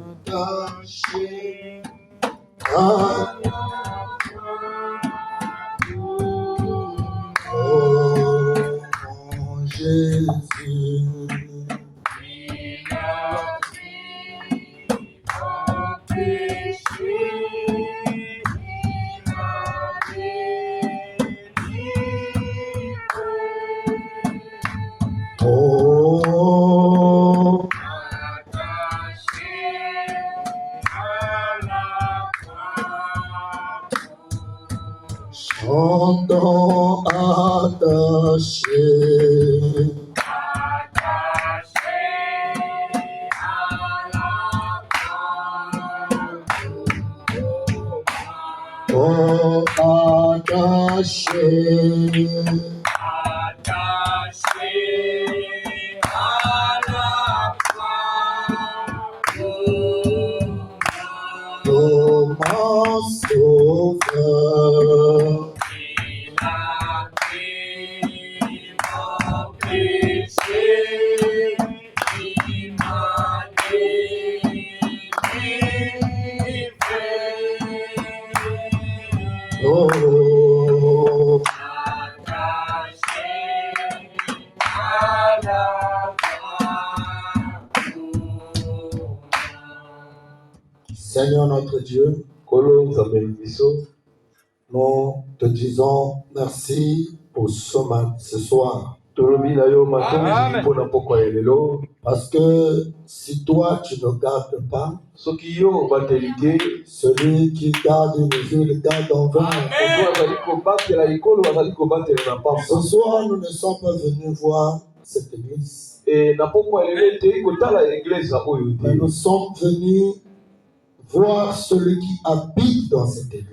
attaché à la oh mon Jésus. Il a pris mon péché, il m'a délivré. Oh, attaché à la croix, chantons attaché. Attaché à la croix, oh, attaché. Attaché à la croix, oh mon sauveur, il a pris mon péché, il m'a délivré. Oh, Seigneur notre Dieu, nous te disons merci pour ce soir. Amen. Parce que si toi tu ne gardes pas, celui qui garde les yeux le garde en vain. Ce soir, nous ne sommes pas venus voir cette église. Mais nous sommes venus voir celui qui habite dans cette église.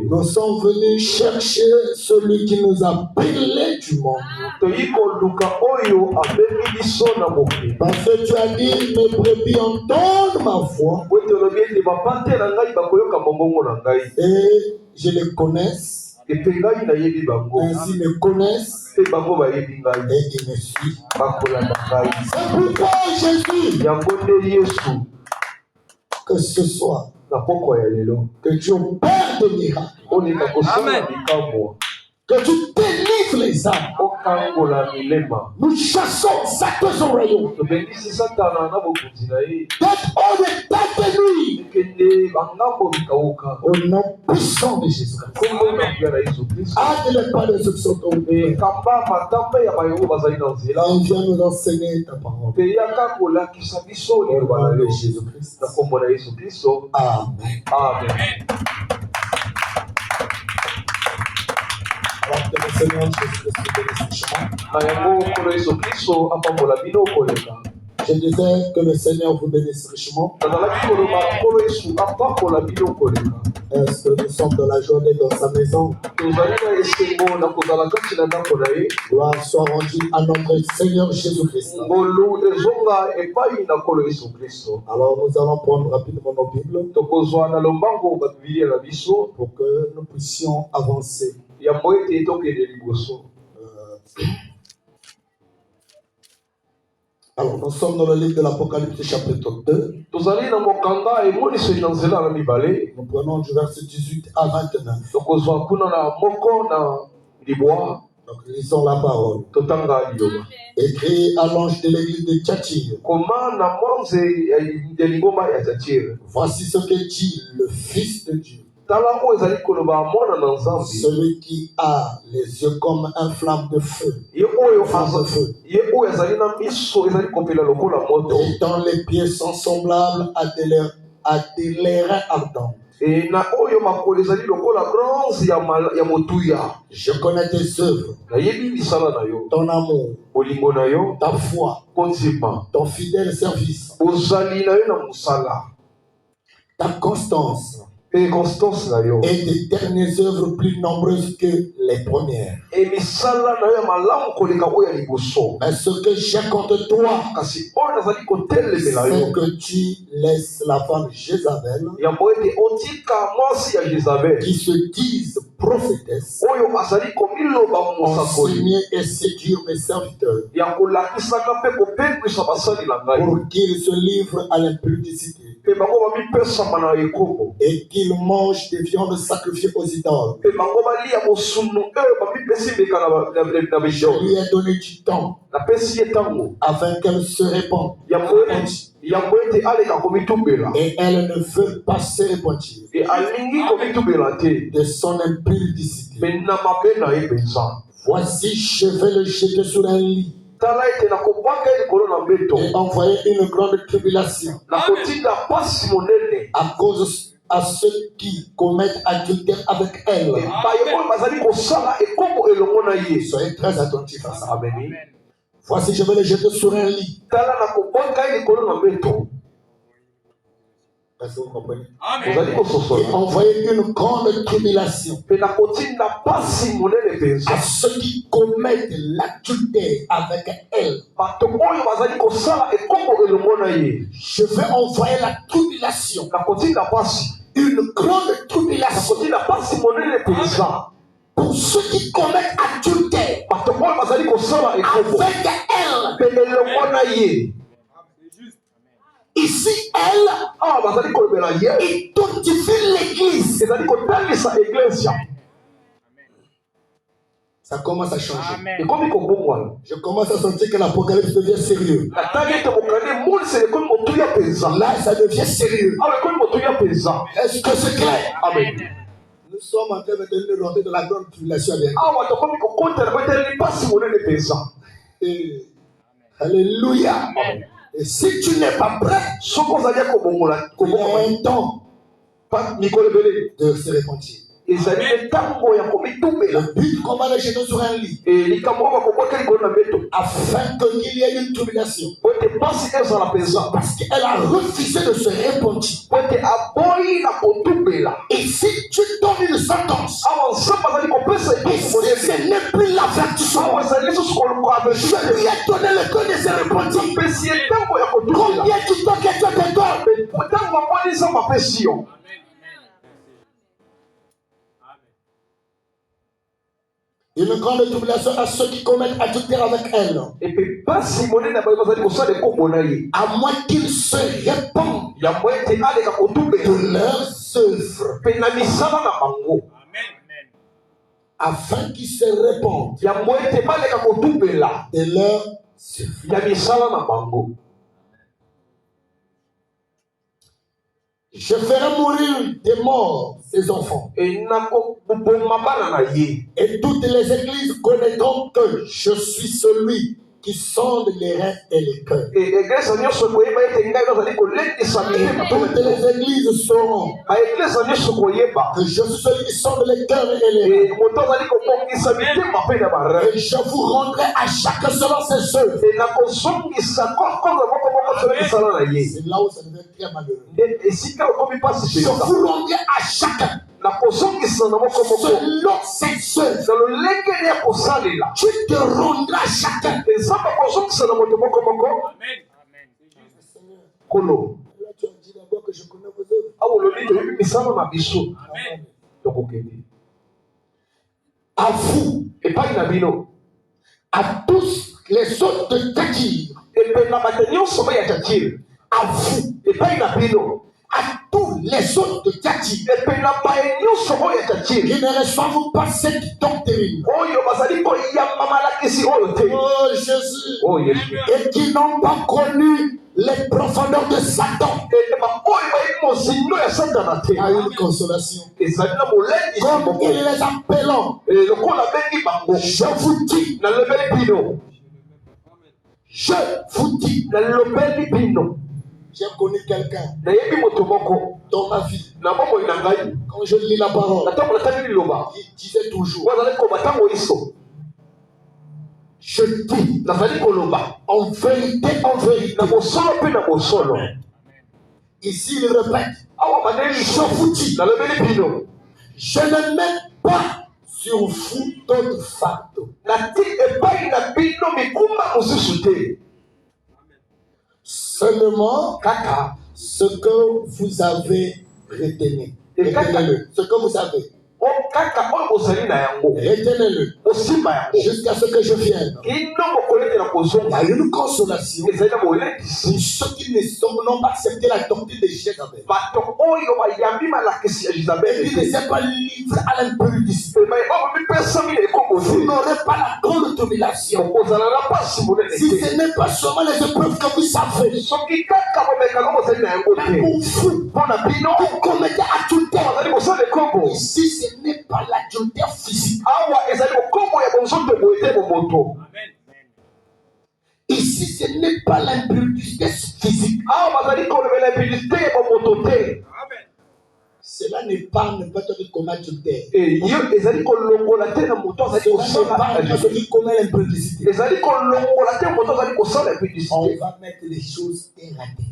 Nous sommes venus chercher celui qui nous a appelés du monde. Parce que tu as dit, mes brebis entendent ma voix. Et je les connais. Ainsi me connaissent et ils me suivent. C'est pourquoi Jésus, que ce soit, que Dieu opère des miracles. Amen. Que tu délivres les âmes. Nous chassons Satan au rayon. That all the tête de nuit. Au nom puissant de Jésus. Aide-les pas de ceux qui sont tombés. Et viens nous enseigner ta parole. Au nom de Jésus-Christ. Amen. Amen. Alors que le Seigneur Jésus-Christ bénisse richement. Je disais que le Seigneur vous bénisse richement. Est-ce que nous sommes dans la journée dans sa maison? Gloire soit rendue à notre Seigneur Jésus-Christ. Alors nous allons prendre rapidement nos Bibles pour que nous puissions avancer. Alors, nous sommes dans le livre de l'Apocalypse, chapitre 2. Nous prenons du verset 18 à 29. Donc, lisons la parole. Écrit à l'ange de l'église de Thyatire. Voici ce que dit le Fils de Dieu. Celui qui a les yeux comme un flamme de feu. Et dont les pieds sont semblables à des lérins ardents. Je connais tes œuvres, ton amour, ta foi, ton fidèle service, ta constance. Et des dernières œuvres plus nombreuses que les premières. Mais ce que j'ai contre toi, c'est que tu laisses la femme Jézabel, qui se disent prophétesse, enseigner et séduire mes serviteurs pour qu'ils se livrent à l'impudicité et qu'ils mangent des viandes sacrifiées aux idoles. Je lui ai donné du temps afin qu'elle se répande. Et elle ne veut pas se repentir de son impudicité. Voici, je vais le jeter sur un lit et envoyer une grande tribulation à cause à ceux qui commettent adultère avec elle. Soyez très attentifs à ça. Voici, je vais le jeter sur un lit. Est-ce que vous comprenez? Et envoyer une grande tribulation à ceux qui commettent l'adultère avec elle. Je vais envoyer la tribulation, une grande tribulation pour ceux qui commettent adultère avec elle. Ici, elle identifie l'église. Ça commence à changer. Je commence à sentir que l'Apocalypse devient sérieux. Là, ça devient sérieux. Est-ce que c'est clair? Amen. Nous sommes en train de rentrer dans la grande tribulation avec. Alléluia. Amen. Et si tu n'es pas prêt, il y a un temps de se repentir. Le but, comment le jeter sur un lit, afin qu'il y ait une tribulation, parce qu'elle a refusé de se repentir. Et si tu donnes une sentence, et ce n'est plus l'avertissement, je lui ai donné le code de se repentir. Combien tu temps que tu te donnes? Une grande tribulation à ceux qui commettent adultère avec elle. À moins qu'ils se répandent de leurs œuvres. Afin qu'ils se répandent de leurs œuvres. Je ferai mourir des morts ces enfants. Et toutes les églises connaîtront que je suis celui qui sonde les reins et les cœurs. Et toutes les églises sauront que je suis celui qui sonde les cœurs et les reins. Et je vous rendrai à chacun selon ses œuvres. C'est là où ça devient très malheureux. Je vous rendrai à chacun selon ses œuvres. Tu te rendras à chacun. Là, tu as dit d'abord que je connais vos œuvres. À vous, et pas à tous les autres de Tatir, à vous, et pas à tous les autres de Tatir, qui ne reçoivent pas cette doctrine. Oh Jésus, et qui n'ont pas connu les profondeurs de Satan. A une consolation. Comme il les appelant, je vous dis, j'ai connu quelqu'un dans ma vie. Quand je lis la parole, il disait toujours, je dis, en vérité, ici il répète, je vous dis, je ne mets pas sur vous d'autres fardeaux. Seulement ce que vous avez retenu. Ce que vous avez. Retenez-le jusqu'à ce que je vienne. Il y a une consolation pour ceux qui n'ont pas accepté la doctrine de Jézabel. Et qui ne s'est pas livré à l'impudicité. Vous n'aurez pas la grande tribulation. Si ce n'est pas seulement les épreuves que vous savez. Mais pour vous, vous commettez adultère. Ici, ce n'est pas l'adultère physique. Ici, ce n'est pas l'impudicité physique. Cela n'est pas comme adultère. Cela n'est pas celui qui commet l'impudicité. On va mettre les choses erratées.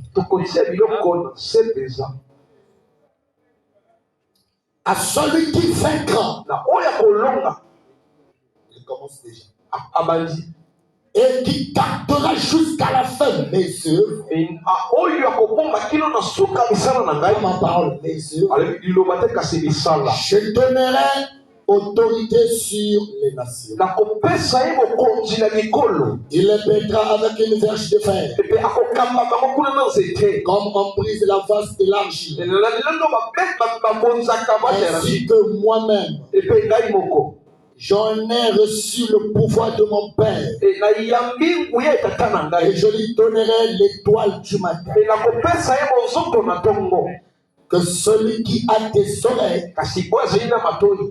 À celui qui vaincra, il commence déjà. Et qui gardera jusqu'à la fin mes œuvres. Ma parole, mes œuvres. Je donnerai autorité sur les nations. Il les mettra avec une verge de fer. Comme on brise la vase de l'argile. Ainsi que moi-même. J'en ai reçu le pouvoir de mon Père. Et je lui donnerai l'étoile du matin. Que celui qui a des oreilles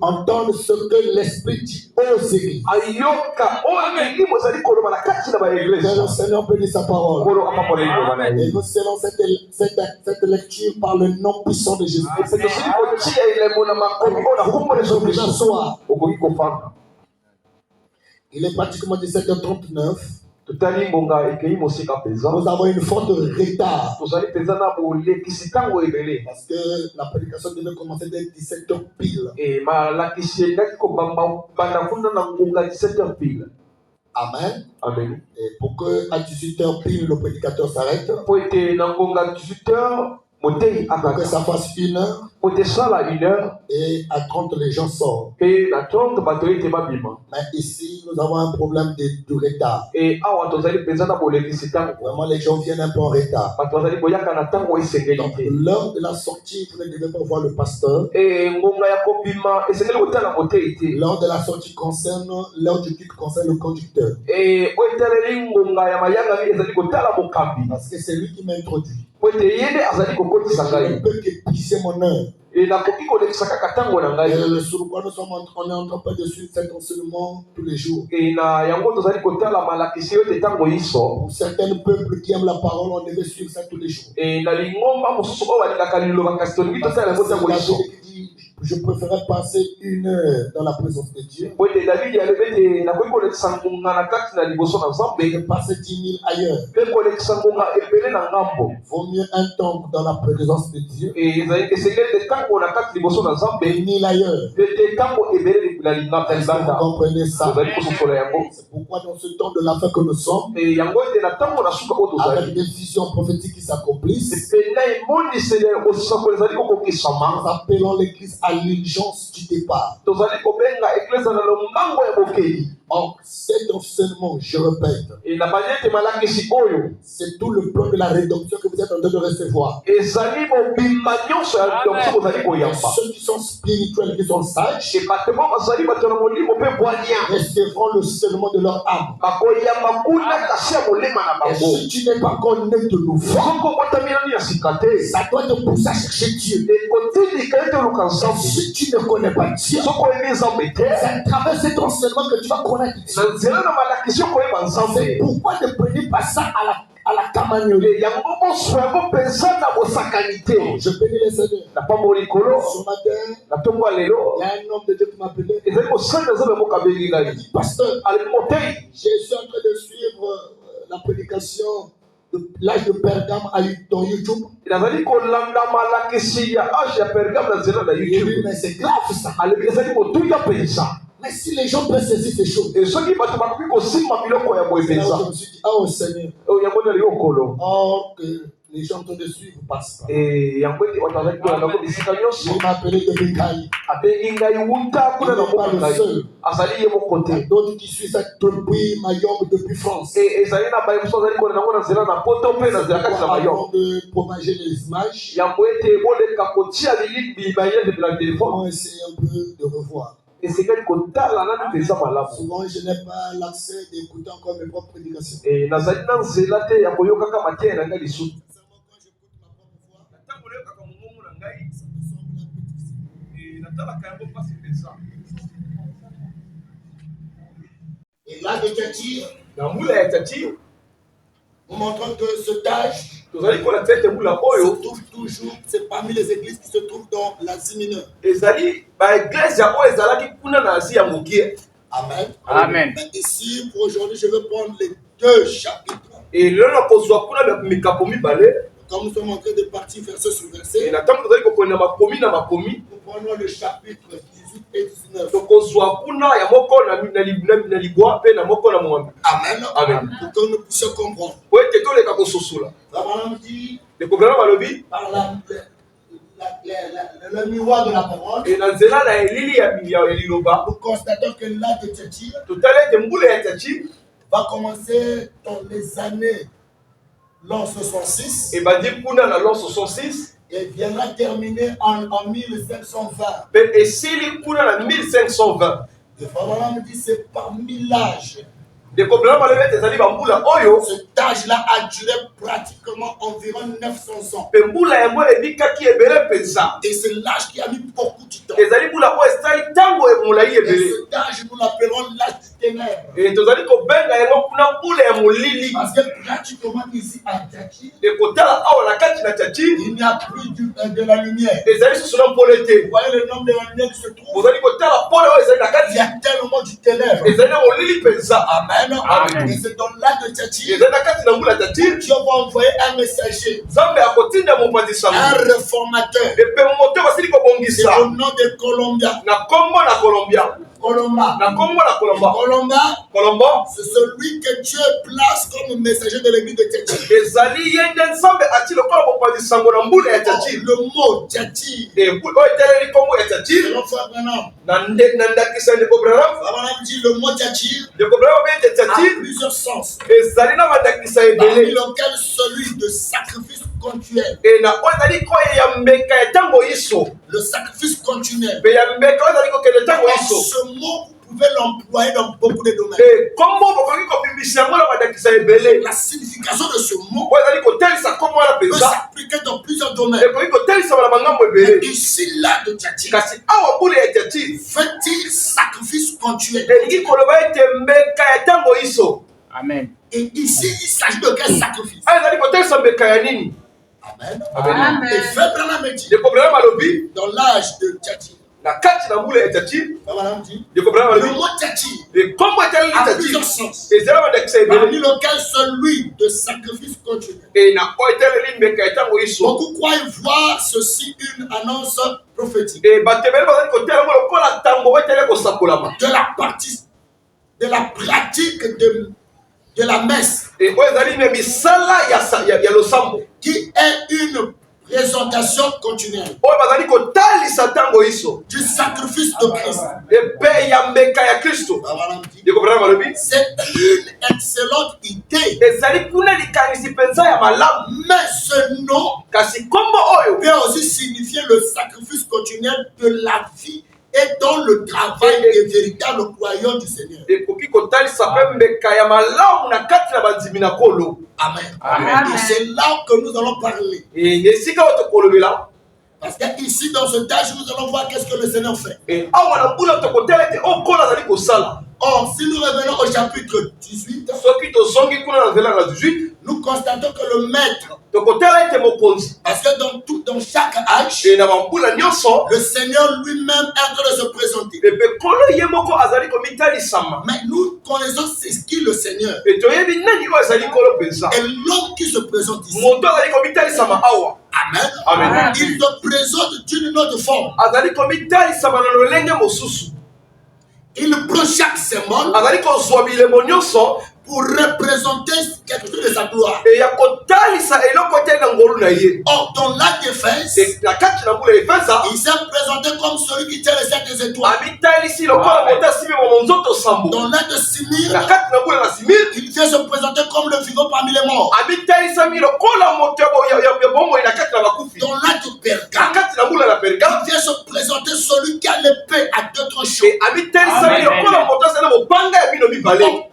entende ce que l'Esprit dit aux églises. Que le Seigneur bénisse sa parole. Et nous serons cette lecture par le nom puissant de Jésus. Il est pratiquement 17h39. Nous avons une forte retard. Parce que la prédication devait commencer dès 17h pile. Amen. Amen. Et pour que à 18h pile le prédicateur s'arrête. Pour que ça fasse 1 heure. Et à 30 les gens sortent. Mais ici nous avons un problème de retard. Vraiment les gens viennent un peu en retard. Donc l'heure de la sortie vous ne devez pas voir le pasteur. L'heure de la sortie concerne l'heure du culte concerne le conducteur. Parce que c'est lui qui m'introduit. Je ne peux que pisser mon heure. Et sur quoi nous sommes on est en train de suivre cet enseignement tous les jours. Pour certains peuples qui aiment la parole, on devait suivre ça tous les jours. Je préférais passer 1 heure dans la présence de Dieu. Mais de passer 10 000 ailleurs. Vaut mieux un temps dans la présence de Dieu. Et 1000 ailleurs. Est-ce que vous comprenez ça? C'est pourquoi dans ce temps de la fin que nous sommes, avec des visions prophétiques qui s'accomplissent, nous appelons l'église à l'urgence du départ. Or, cet enseignement, je répète, c'est tout le plan de la rédemption que vous êtes en train de recevoir. Et ceux qui sont spirituels, qui sont sages, recevront le seulement de leur âme. Et si tu n'es pas encore né de nouveau, ça doit te pousser à chercher Dieu. Si tu ne connais pas Dieu, c'est à travers cet enseignement que tu vas connaître. C'est pourquoi ne prenez pas ça à la camagnole. Je bénis les Seigneurs. Ce matin, il y a un homme de Dieu qui m'a appelé. Il dit, pasteur, je suis en train de suivre la prédication de l'âge de Pergame dans YouTube. Mais c'est grave ça. Mais si les gens peuvent saisir ces choses, c'est là où je me suis dit, oh Seigneur, or que Les gens en train de suivre passent pas. Et yango ete otazali kolanda ngo bisika nyonso. Il m'a appelé de Bekai. Abengi ngai wuta kuna na mboka ngai. Azali ye moko te. D'autres qui suivent ça depuis Mayombe, depuis France. Et ezali na baye mosusu azali kolanda ngo na nzela na poto mpe na nzela kati na Mayombe. Avant de propager les images, yango ete boleka kotia lilikbi baye de la téléphone. on va essayer un peu de revoir. esekeli kotala nani mpenza malamu. Souvent, je n'ai pas l'accès d'écouter encore mes propres prédications. nazali na nzela te ya koyokaka mateya na ngai lisusu. ntango nayokaka mongongo na ngai natalaka yango mpasi mpenza. Et là, de Tchati, na mbula ya Tchati, nous montrons que ce tâche tozali kolakisa ete mbula oyo se trouve toujours, c'est parmi les églises qui se trouvent dans l'Asie mineure. ezali baeglise oyo ezalaki kuna na Asie ya mokie. Amen. Amen. Mais ici, pour aujourd'hui, je vais prendre les deux chapitres. Et lelo nakozwa kuna mikapo mibale. Comme nous sommes en train de partir verset sur Et verset, na ntango tozali kokonda makomi na makomi, nous prenons le chapitre 18 et 19. tokozwa kuna ya moko na libwa mpe na moko na mwambi. Amen. Amen. Pour que nous puissions comprendre. Po ete toleka kososola. La parole dit, Lekobela balobi par le miroir de la parole, e na nzela na elili ya liloba nous constatons que l'âge de Tchati totali ete mbula ya Tchati va commencer dans les années l'an 66 ebandi kuna na l'an 66 et viendra terminer en 1520. mpe esili kuna na 1520. Le Pharaon dit c'est parmi l'âge. Lekobela balobi ete ezali bambula oyo Cet âge-là a duré pratiquement environ 900 ans. mpe mbula yango ebikaki ebele mpenza. Et c'est l'âge qui a mis beaucoup de temps. ezali mbula oyo esali ntango molai Et ebele. cet âge, nous l'appellerons l'âge du ténèbre. E tozali kobenga yango kuna mbula ya molili. Parce que pratiquement ici à Tchati, ekotala awa na kati na Tchati il n'y a plus de la lumière. ezali susu na mpole Vous te. voyez le nombre de la lumière qui se trouve. ozali kotala mpole oyo ezali na Il kati y a tellement du ténèbre. ezali na molili mpenza. Amen. Amen. Et c'est dans l'âge de Tchati, ezali na kati na mbula ya Tchati Dieu va envoyer un messager, nzambe akotinda un mopanzisango réformateur. epe moto basili C'est kobongisa au nom de Colombia. na kombo na Colombia. Colomba. na kombo na Colomba. Colomba, Colombo c'est celui que Dieu place comme messager de l'église de Tchati. ezali ye nde nzambe ati lokola mopanzisango na mbula ya Tchati. Le mot Tchati, oyo eteleli kombo ya Tchati c'est l'enfant Abraham. na ndakisa ndeko Branham. Abraham dit le mot Tchati ndeko Branham obe ete a Tchati plusieurs sens. ezali na bandakisa Parmi ebele. lequel celui de sacrifice continuel. E na oyo ezali koyo ya mbeka ya ntango iso Le sacrifice continuel. mpe ya mbeka oyo ezali kokende ntango iso. Ce mot, vous pouvez l'employer dans beaucoup de domaines. E kombo bokoki kobimisa yango na bandakisa ebele La signification de ce mot oyo ezali kotalisa kombo wana peut mpenza s'appliquer dans plusieurs domaines. ekoki kotalisama na bangambo ebele. Ici, là de Tchati, kasi awa mbula ya Tchati fait-il sacrifice continuel? elingi koloba ete mbeka ya ntango iso. Amen. Et ici, il s'agit de quel sacrifice? oyo ezali kotalisa mbeka ya nini. Amen. Amen. Et Frère Branham dit, ndeko Branham alobi dans l'âge de Tchati, na kati na mbula ya Tchati Frère Branham dit, ndeko Branham le alobi mot Tchati kombo etaleli a Tchati plusieurs sens. ezali na bandakisa ebele. Parmi lequel celui de sacrifice continuel. E na oyo etaleli mbeka ya ntango iso. Beaucoup croient voir ceci une annonce prophétique E bato ebele bazali kotala yango lokola ntango oyo etali kosakolama. de la partie, de la pratique de la messe, E oyo ezali me misala ya losambo qui est une présentation continuelle oyo bazali kotalisa ntango iso du sacrifice de Christ. epe ya mbeka ya Kristo. Abraham dit, ndeko Branham alobi c'est une excellente idée, ezali kuna likanisi mpenza ya malamu, mais ce nom kasi kombo oyo peut aussi signifier le sacrifice continuel de la vie et dans le travail des véritables croyants du Seigneur. ekoki kotalisa mpe mbeka ya malamu na kati na bandimi na kolo. Amen. Amen. Et c'est là que nous allons parler. E esika oyo tokolobela Parce qu'ici, dans ce tâche, nous allons voir qu'est-ce que le Seigneur fait. e awa na mbula tokotala ete okola azali kosala. Or, si nous revenons au chapitre 18, soki tozongi kuna na nzela na 18 nous constatons que le maître, tokotala ete mokonzi parce que dans chaque âge, e na bambula nyonso le Seigneur lui-même est en train de se présenter. epe kolo ye moko azali komitalisama. Mais nous connaissons c'est qui le Seigneur. E toyebi nani oyo azali kolo mpenza. Et l'homme qui se présente ici, moto azali komitalisama awa Amen, Amen. il se présente d'une autre forme. azali komitalisama na lolenge mosusu. Il prend chaque symbole azali kozwa bilemo nyonso pour représenter quelque chose de sa gloire. e ya kotalisa eloko te na ngolu Or, dans la défense, il s'est présenté comme celui qui tient les 7 étoiles. Dans l'un de Simir, il vient se présenter comme le vivant parmi les morts. Dans l'un de Pergame, il vient se présenter celui qui a l'épée à 2 tranchants.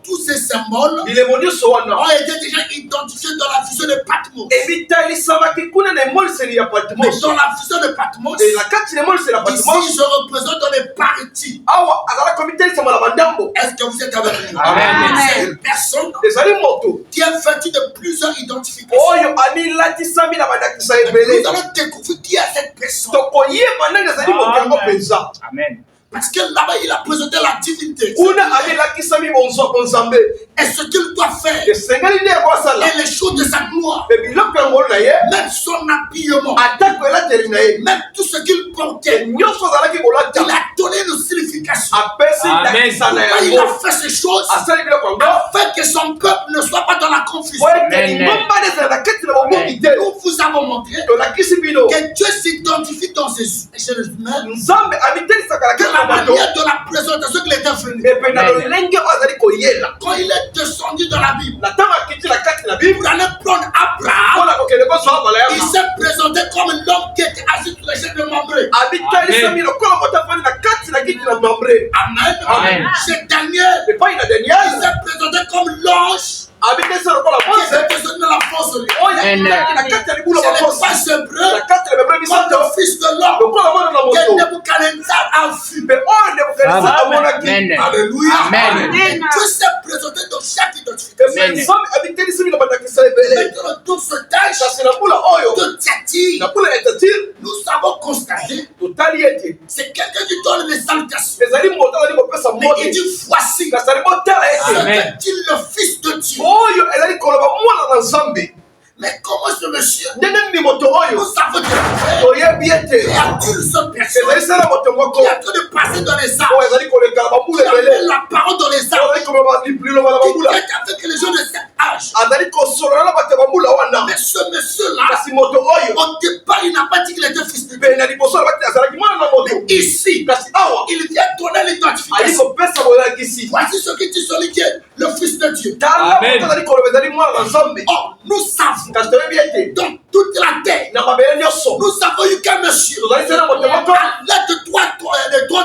Tous ces symboles ont été déjà identifiés dans la vision de Patmos. Mais dans la vision de Patmos, ici je représente dans les parties. Est-ce que vous êtes avec nous? C'est une personne qui est vêtue de plusieurs identifications. Nous allons découvrir qui est cette personne. Amen. Parce que là-bas, il a présenté la divinité. Et ce qu'il doit faire. Et les choses de sa gloire. Même son habillement. Même tout ce qu'il portait. Il a donné une signification. Amen. Il a fait ces choses afin que son peuple ne soit pas dans la confusion. Nous vous avons montré que Dieu s'identifie dans ses humains. La manière de la présentation qu'il était venu. Quand il est descendu dans la Bible, pour aller prendre Abraham, il s'est présenté comme l'homme qui était assis sur les chaînes de Mambré. Amen. C'est Daniel. Il s'est présenté comme l'ange. Qui était dans la force de Dieu. C'est les pages hébreux comme le fils de l'homme que Nebuchadnezzar a vu. Alléluia. Dieu s'est présenté dans chaque identification. Maintenant, tout ce tâche de Thyatire, nous avons constaté, c'est quelqu'un qui donne les salutations. Mais il dit voici, c'est-il le fils de Dieu. Mais comment ce monsieur? Nous avons découvert qu'il y a une seule personne qui a tout de passer dans les arbres, qui appelle la parole dans les arbres, qui est avec les gens de cet âge. Mais ce monsieur-là, au départ, il n'a pas dit qu'il était fils de Dieu. Mais ici, il vient donner l'identification. Voici ce qui dit celui qui est le fils de Dieu. Amen. Oh, nous savons dans toute la terre, nous avons eu qu'un monsieur à l'âge de 3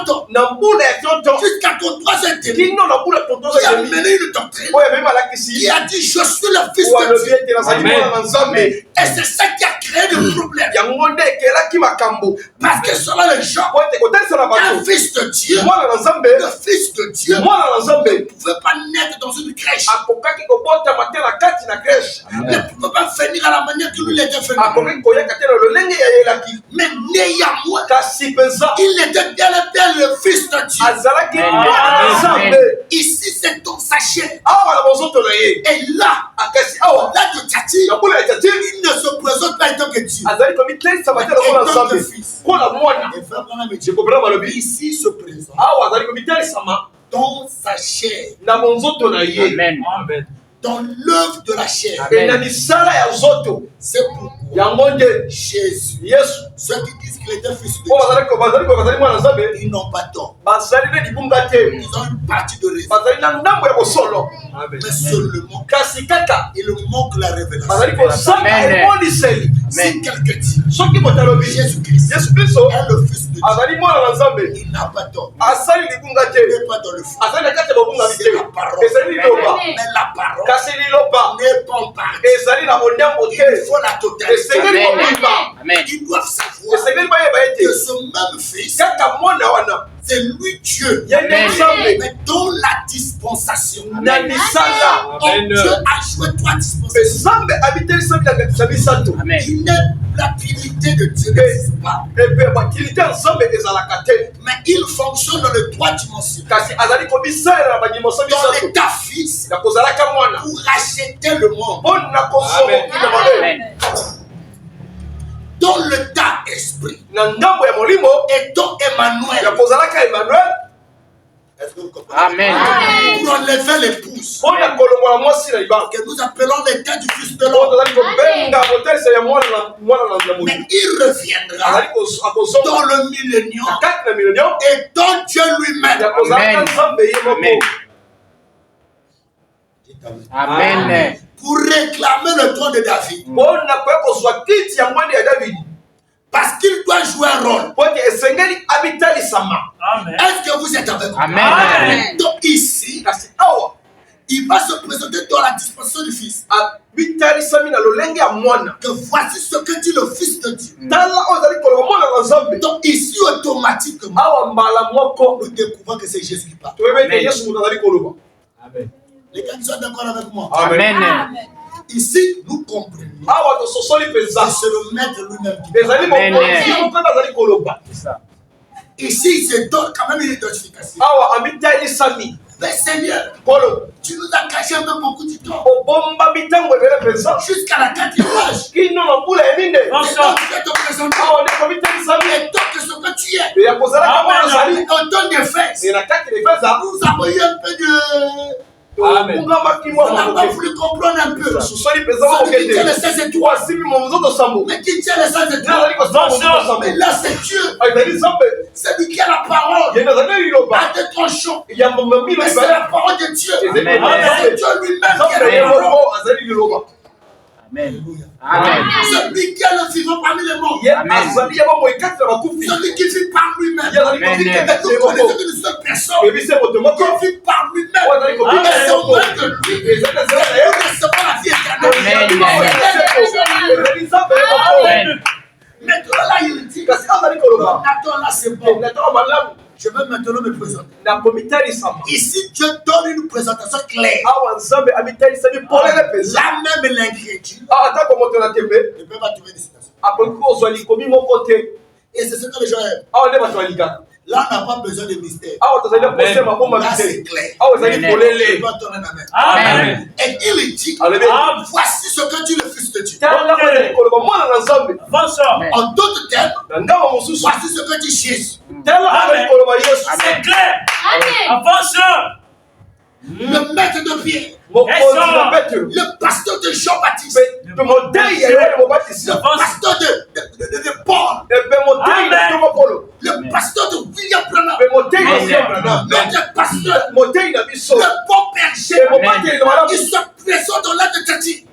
ans jusqu'à ton 3e qui a mené une doctrine qui a dit je suis le fils de Dieu. Et c'est ça qui a créé des problèmes. Parce que selon les gens, un fils de Dieu, le fils de Dieu ne pouvait pas naître dans une crèche. Ne pouvait pas venir à la manière que lui l'était venu. Mais néanmoins, il était bien et bien le fils de Dieu. Ici, c'est dans sa chair. Et là, de Thyatire, il ne se présente pas en tant que Dieu. En tant que fils. Ici se présente dans sa chair. Amen. Dans l'œuvre de la chair. C'est pourquoi Jésus, ceux qui disent qu'il était fils de Dieu, ils n'ont pas tort. Ils ont une partie de raison. Mais seulement, il manque la révélation. Si quelqu'un dit Jésus-Christ est le fils de Dieu, il n'a pas tort. Il n'est pas dans le fond. C'est la parole. Mais la parole n'est pas en partie. Il faut la totalité. Ils doivent savoir que ce même fils, c'est lui Dieu. Mais dans la dispensation, Dieu a joué 3 dispensations. Il n'est la Trinité de Dieu n'existe pas. Mais il fonctionne dans les 3 dimensions. Dans l'état fils, pour racheter le monde. Dans l'état esprit. Et dans Emmanuel. Est-ce que vous comprenez? Amen. Pour enlever l'épouse. Que nous appelons l'état du fils de l'homme. Mais il reviendra dans le millénium et dans Dieu lui-même. Amen. Pour réclamer le trône de David. Parce qu'il doit jouer un rôle. Est-ce que vous êtes avec moi? Amen. Donc ici, il va se présenter dans la dispensation du Fils. Que voici ce que dit le Fils de Dieu. Donc ici, automatiquement, nous découvrons que c'est Jésus qui parle. Amen. Les gars qui sont d'accord avec moi. Amen. Ici, nous comprenons. C'est le maître lui-même qui parle. Ici, il se donne quand même une identification. Mais Seigneur, tu nous as caché un peu beaucoup de temps. Jusqu'à la 4e âge. Et donc, tu es ton présentant. Et donc, ce que tu es. On donne des fesses. Nous avons eu un peu de... Amen. On n'a pas voulu comprendre un peu. Celui qui tient les 16 étoiles. Mais qui tient les 16 étoiles. Mais là, c'est Dieu. C'est lui qui a la parole. À des tranchants. Mais c'est la parole de Dieu. C'est Dieu lui-même qui a la parole. Amen. Amen. Celui qui est le vivant parmi les morts. Celui qui vit par lui-même. Nous connaissons une seule personne qui vit par lui-même. Et c'est au moins de lui. Nous recevons la vie éternelle. Maintenant là, il dit, Nathan là c'est bon. Je vais maintenant me présenter. Ici, Dieu donne une présentation claire. La même l'ingrédient. Ne peut pas trouver des citations. Et c'est ce que les gens aiment. Là, on n'a pas besoin de mystère. Là, c'est clair. Je dois donner la main. Amen. Et il dit, voici ce que dit le Fils de Dieu. En d'autres termes, voici ce que dit Jésus. C'est clair. Avance. Le maître de Pierre. Le pasteur de Jean-Baptiste. Le pasteur de Paul. Le pasteur de William Branham. Notre pasteur. Le bon berger. Il se présente dans l'âge de Tati.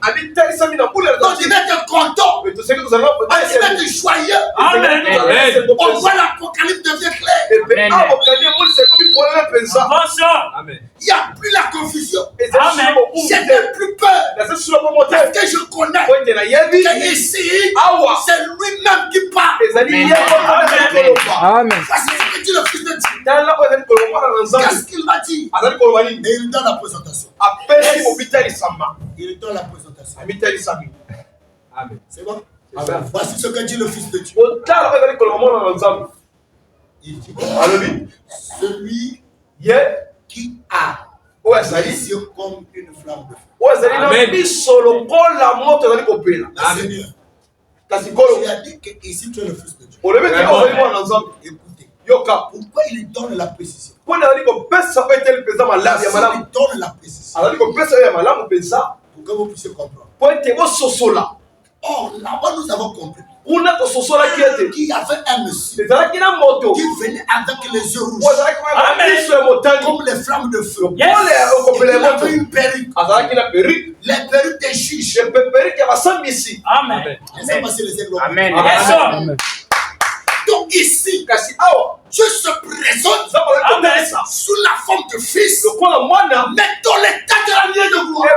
Donc il est content. Il est joyeux. On voit l'Apocalypse devient clair. Amen. Il n'y a plus la confusion. Je n'ai plus peur. Parce que je connais que ici, c'est lui-même qui parle. Amen. Voici ce que dit le Fils de Dieu. Qu'est-ce qu'il m'a dit? Et il donne la présentation. Il donne la présentation. Amen. C'est bon? Voici ce que dit le Fils de Dieu. Il dit, celui qui a les yeux comme une flamme de feu. Amen. Le Seigneur, il a dit que ici tu es le Fils de Dieu. Écoutez, pourquoi il donne la précision? Pourquoi il donne la précision? Pour que vous puissiez comprendre. Or, là-bas, nous avons compris qu'il y avait un monsieur qui venait avec les yeux rouges, comme les flammes de feu. Il avait une perruque. Les perruques des juges. Amen. Laissez passer les ailes. Amen. Donc ici, Dieu se présente sous la forme de fils, mais dans l'état de la nuée de gloire.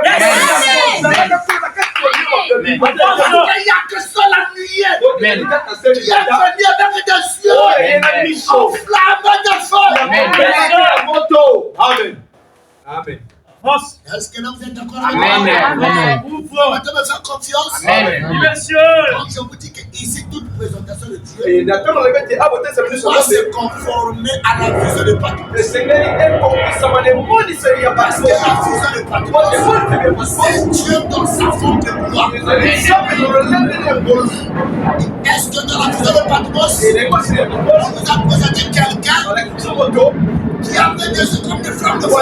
Il n'y a que ça la nuée. Il est venu avec des yeux enflammés de feu. Amen. Est-ce que là vous êtes d'accord avec moi? Amen. Vous pouvez me faire confiance? Amen. Donc je vous dis que ici toute présentation de Dieu doit se conformer à la vision de Patmos. Parce que la vision de Patmos, c'est Dieu dans sa forme de gloire. Est-ce que dans la vision de Patmos, on vous a présenté quelqu'un qui avait des yeux comme des flammes de feu?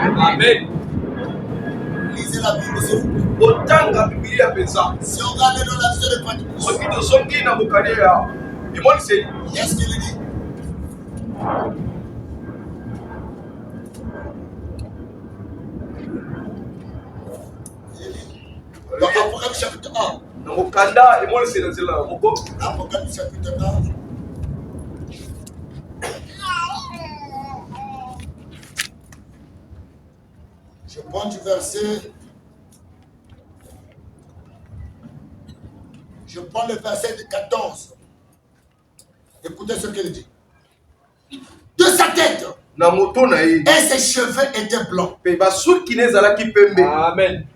Amen. Lisez la Bible, s'il vous plaît. Otanga Biblia pesa. Si on regarde dans la vision de Patmos, Soki tozongi na mokali ya limonise. qu'est-ce qu'il dit? Dans Apocalypse chapitre 1. Na mokanda limonise na nzela na moko. Apocalypse chapitre 1. Je prends du verset. Je prends le verset de 14. Écoutez ce qu'il dit. De sa tête Na moto na ye. et ses cheveux étaient blancs. Pe basuki nezalaki pembe. Amen.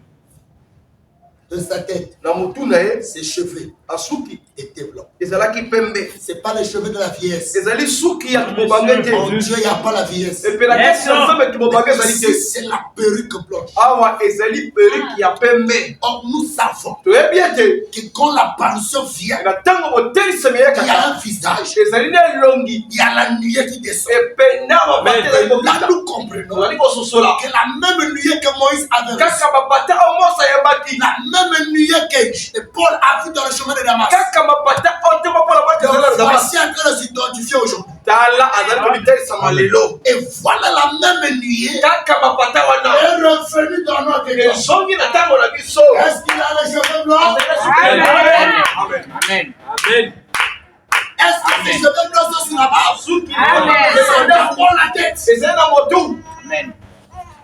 De sa tête, Na motu na ye ses cheveux asuki étaient blancs. ezalaki pembe. C'est pas les cheveux de la vieillesse. Ezali suki ya kibobanga te. En Dieu, il n'y a pas la vieillesse. Epela kasi ya nzambe kibobanga ezali te. C'est la perruque blanche. Awa ezali periki ya pembe. Or, nous savons Toyebi ete que quand l'apparition vient, na ntango botelisami il y a eyakaka un visage, ezali na elongi il y a la nuée qui descend. epe na bapata ezali Et kokita. là, nous comprenons tozali kososola que la même nuée que Moïse avait reçue, kaka bapata omosa yambaki la même nuée que Paul a vu dans le chemin de Damas, kaka bapata otema mpona bati ezali na Damas. voici en train de s'identifier aujourd'hui. tala azali komitelisama lelo Et voilà la même nuée kaka bapata wana est revenue dans notre église. ezongi na ntango na biso. Est-ce qu'il a les cheveux blancs? Amen. Amen. Amen. Amen. Est-ce que les cheveux blancs sont sur la barbe? suki C'est d'abord la tête, ezali na motu Amen.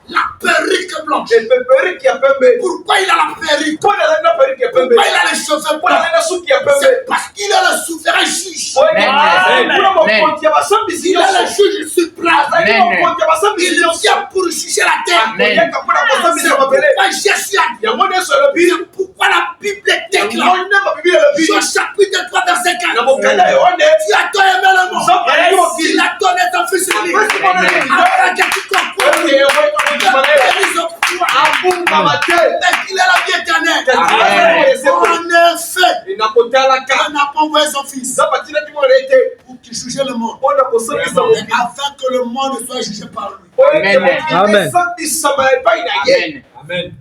la perruque blanche. epe periki ya pembe. Pourquoi il a la perruque? mpona azali na periki ya pembe Pourquoi il a les cheveux mpona blancs? azali na suki ya pembe. C'est parce qu'il est le souverain juge. kuna mokonzi ya basambisi Il est le nyonso juge suprême. azali mokonzi ya basambisi Il nyonso vient pour juger la terre. akoyaka mpona kosambisa C'est mabele pourquoi Jésus a dit. yango nyonso elobi Pourquoi la Bible déclare yango nde bibili elobi Jean chapitre 3 verset na 4. mokanda yohane Tu as tant aimé le monde. nzambe aleki Il mokili a donné ton fils unique. Afin que tu comprennes ete ekoyekoimanele les hommes. abungama te Mais qu'il est la vie éternelle. kasi En effet, enakotalaka on n'a pas envoyé son fils nzambe atinaki mwana ete pour qu'il juge le monde. mpona kosambisa Mais mokili afin que le monde soit jugé par lui. po ete Amen. mokili Amen. esambisama epai na ye Amen. Amen.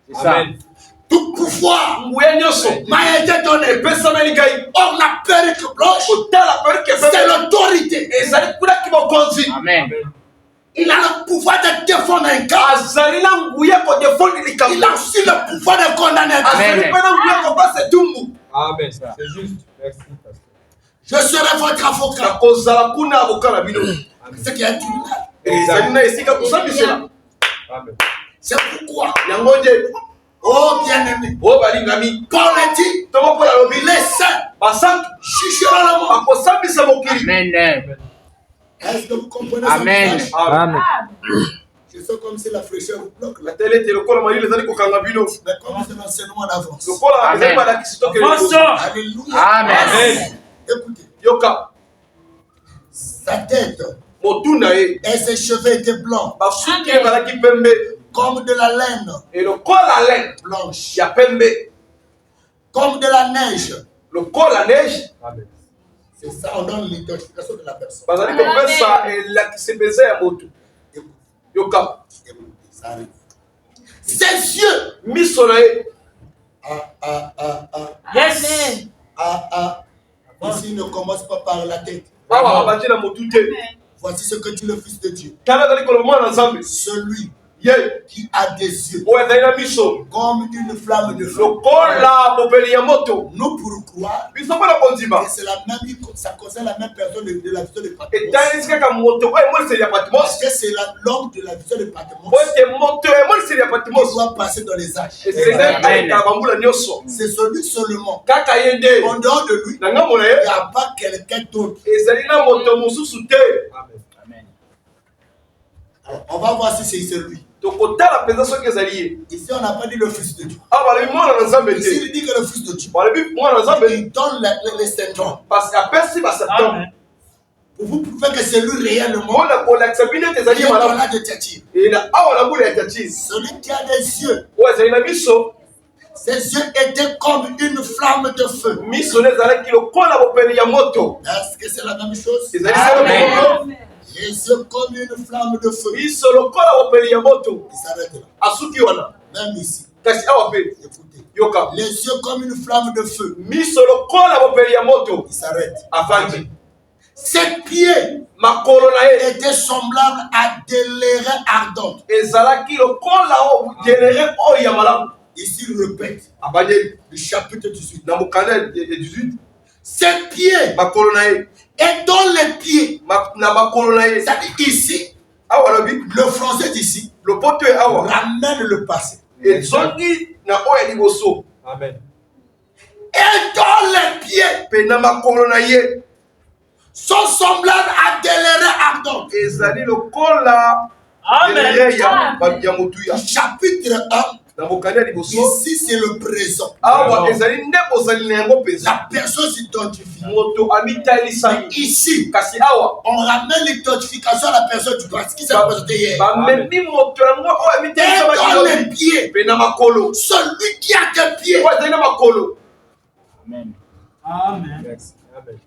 C'est ça. Amen. Tout pouvoir nguya nyonso m'a été donné. epesameli ngai Or, la perruque blanche, kotala perike c'est pembe l'autorité. ezali kunaki mokonzi Amen. Il a le pouvoir de défendre un cas. azali na nguya kodefondi Il likambo a aussi le pouvoir de condamner un cas. azali Amen. mpe na nguya kobasa etumbu Amen. C'est juste. Merci, pasteur. Je serai votre avocat. nakozala kuna avoka na bino Ce qui est un tribunal. ezali na esika kosambisela Amen. C'est pourquoi, yango nde oh bien-aimé, oyo balingami Paul a dit, tongo mpo nalobi les saints basantu jugeront le monde. bakosambisa mokili Amen. Est-ce que vous comprenez Amen. ce message? Amen. Je sens comme si la fraîcheur vous bloque là. natali ete lokola malili ezali kokanga bino Mais comme c'est l'enseignement d'avance. lokola Amen. ezali balakisi tokele Alléluia. Amen. Écoutez, yoka sa tête motu na ye et ses cheveux étaient blancs, basuki ezalaki pembe comme de la laine elokola lene blanche, ya pembe comme de la neige. lokola neige Amen. C'est ça, on donne l'identification de la personne. bazali kopesa elakisi mpenza ya motu Écoutez, yoka écoutez, ça arrive. Ses yeux. miso na ye Yes. Ici, il ne commence pas par la tête. awa abandi na motu te Voici ce que dit le Fils de Dieu. tala azali koloba mwana na nzambe Celui ye qui a des yeux oyo azali na miso comme une flamme de feu. lokola bopeli ya moto Nous pour croire biso mpona kondima que c'est la même, ça concerne la même personne de la vision de Patmos. etalisi kaka moto oyo emoliseli ya Parce patimos que c'est l'homme de la vision de Patmos po ete moto emoliseli ya qui patimos doit passer dans les âges. esengeli aleka bambula nyonso C'est celui seulement. kaka ye nde En dehors de lui, na ngambo na il ye n'y a pas quelqu'un d'autre. ezali na moto mosusu te Amen. Amen. Alors, on va voir si c'est celui. tokotala mpenza soki ezali ye Ici, on n'a pas dit le Fils de Dieu. awa balobi mwana na nzambe Ici, te il dit que le Fils de Dieu. balobi mwana na nzambe Il donne les symptômes. parce que apesi basymptôme Pour vous prouver que c'est lui réellement mpona kolakisa bino ete qui ezali est dans malamu l'âge de Thyatire. ena awa na mbula ya tatise Celui qui a des yeux oyo ezali na miso Ses yeux étaient comme une flamme de feu. Miso ezalaki lokola bopeli ya moto. Est-ce que c'est la même chose? Ezali solo moto. Les yeux comme une flamme de feu. Miso lokola bopeli ya moto. Il s'arrête là. Asuki wana. Même ici. Kasi awa pe. Écoutez. Yoka. Les yeux comme une flamme de feu. Miso lokola bopeli ya moto. Il s'arrête. Afandi. Ses pieds makolo na ye étaient semblables à des lérins ardentes. ezalaki lokola o delere oyo ya malamu. Ici il répète. Abanye Le chapitre 18. na mokanda 18. Ses pieds makolo na ye et dans les pieds. na makolo na ye. C'est-à-dire ici. Awa lobi Le français d'ici lopoto e awa ramène le passé. ezongi na oyo ya liboso. Amen. Et dans les pieds Pe na makolo na ye sont semblables à des lérins ardentes. ezali lokola delere ya motu ya. Chapitre 1. Na mokanda ya liboso Ici c'est le présent. awa ezali nde ozali na yango mpenza. La personne s'identifie. moto amitalisami. Ici, Kasi awa on ramène l'identification à la personne du passé qui s'est présenté hier. bamemi moto yango oyo Et dans les pieds, pe na makolo celui qui a des pieds, oyo azali na makolo Amen. Merci. Amen.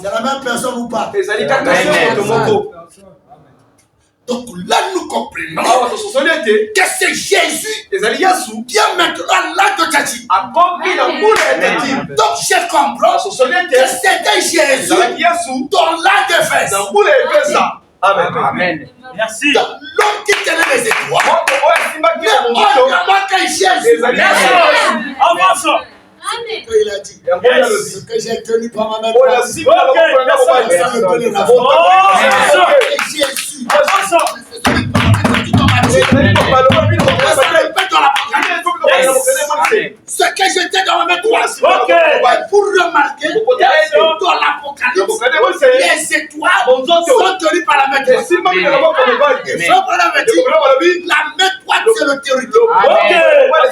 c'est la même personne ou pas? ezali kaka se moto moko. Donc là, nous comprenons awa tososoli ete que c'est Jésus ezali yesu qui est maintenant là de Tati. akomi na mbula ya teti. Donc je comprends tososoli que ete c'était Jésus ezalaki yesu dans l'âge de Fès. na mbula ya epesa. Amen. Amen. Merci. Donc l'homme qui tenait les étoiles. moto oyo asimbaki Mais na on moto a manqué Jésus. ezali Avance. Quand il a dit, yango oyo alobi ce que j'ai tenu par ma main oyo droite, asimbi na loboko na mobali. ça me donne la Moto Et Jésus. Avance. ezali kobaloba bino Ça répète dans la parole. Ce que j'étais dans ma main droite. Ok. Pour remarquer dans l'Apocalypse, les étoiles sont tenues par la main droite. esimbaki na loboko ya mobali. Et ça, on avait dit, ekobela balobi la main droite, c'est le territoire. Ok.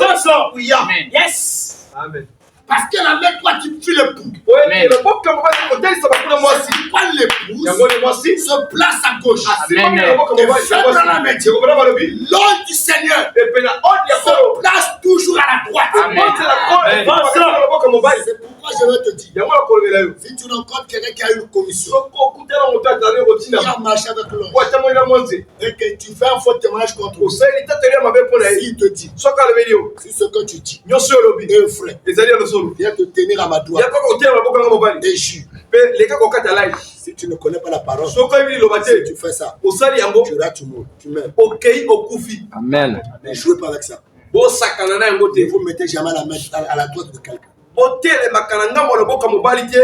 Avance. kuya. Yes. Amen. Parce que la main droite, tu fuis le pouls. oyo loboko ya mobali kotelisa bakuna mwasi Quand l'épouse yango ni mwasi se place à gauche, asimbaki na loboko ya mobali ya mwasi. ekobela balobi l'homme du Seigneur epe na ode ya se kolo place toujours à la droite. ebotela kolo ebakati na loboko ya mobali. C'est pourquoi je vais te dire, yango nakolobela yo si tu rencontres quelqu'un qui a une commission, soki okutana moto azali kotina qui a marché avec l'homme, po atamoli na monze et que tu fais un faux témoignage contre lui, osali tateli ya mabe mpo na ye s'il te dit, soki alobeli yo si ce que tu dis nyonso oyo olobi est vrai, ezali ya losolo viens te tenir à ma ya droite kaka kotia maboko yanga mobali et jure. mpe leka kokata lai. Si tu ne connais pas la parole, soki oyebi liloba si te tu fais ça, osali yango tu rates, tu meurs, tu meurs. okei okufi. Amen. Ne jouez pas avec ça. bosakana na yango Ne te vous mettez jamais la main à la droite de quelqu'un. botelemaka na ngambo ya loboko ya mobali te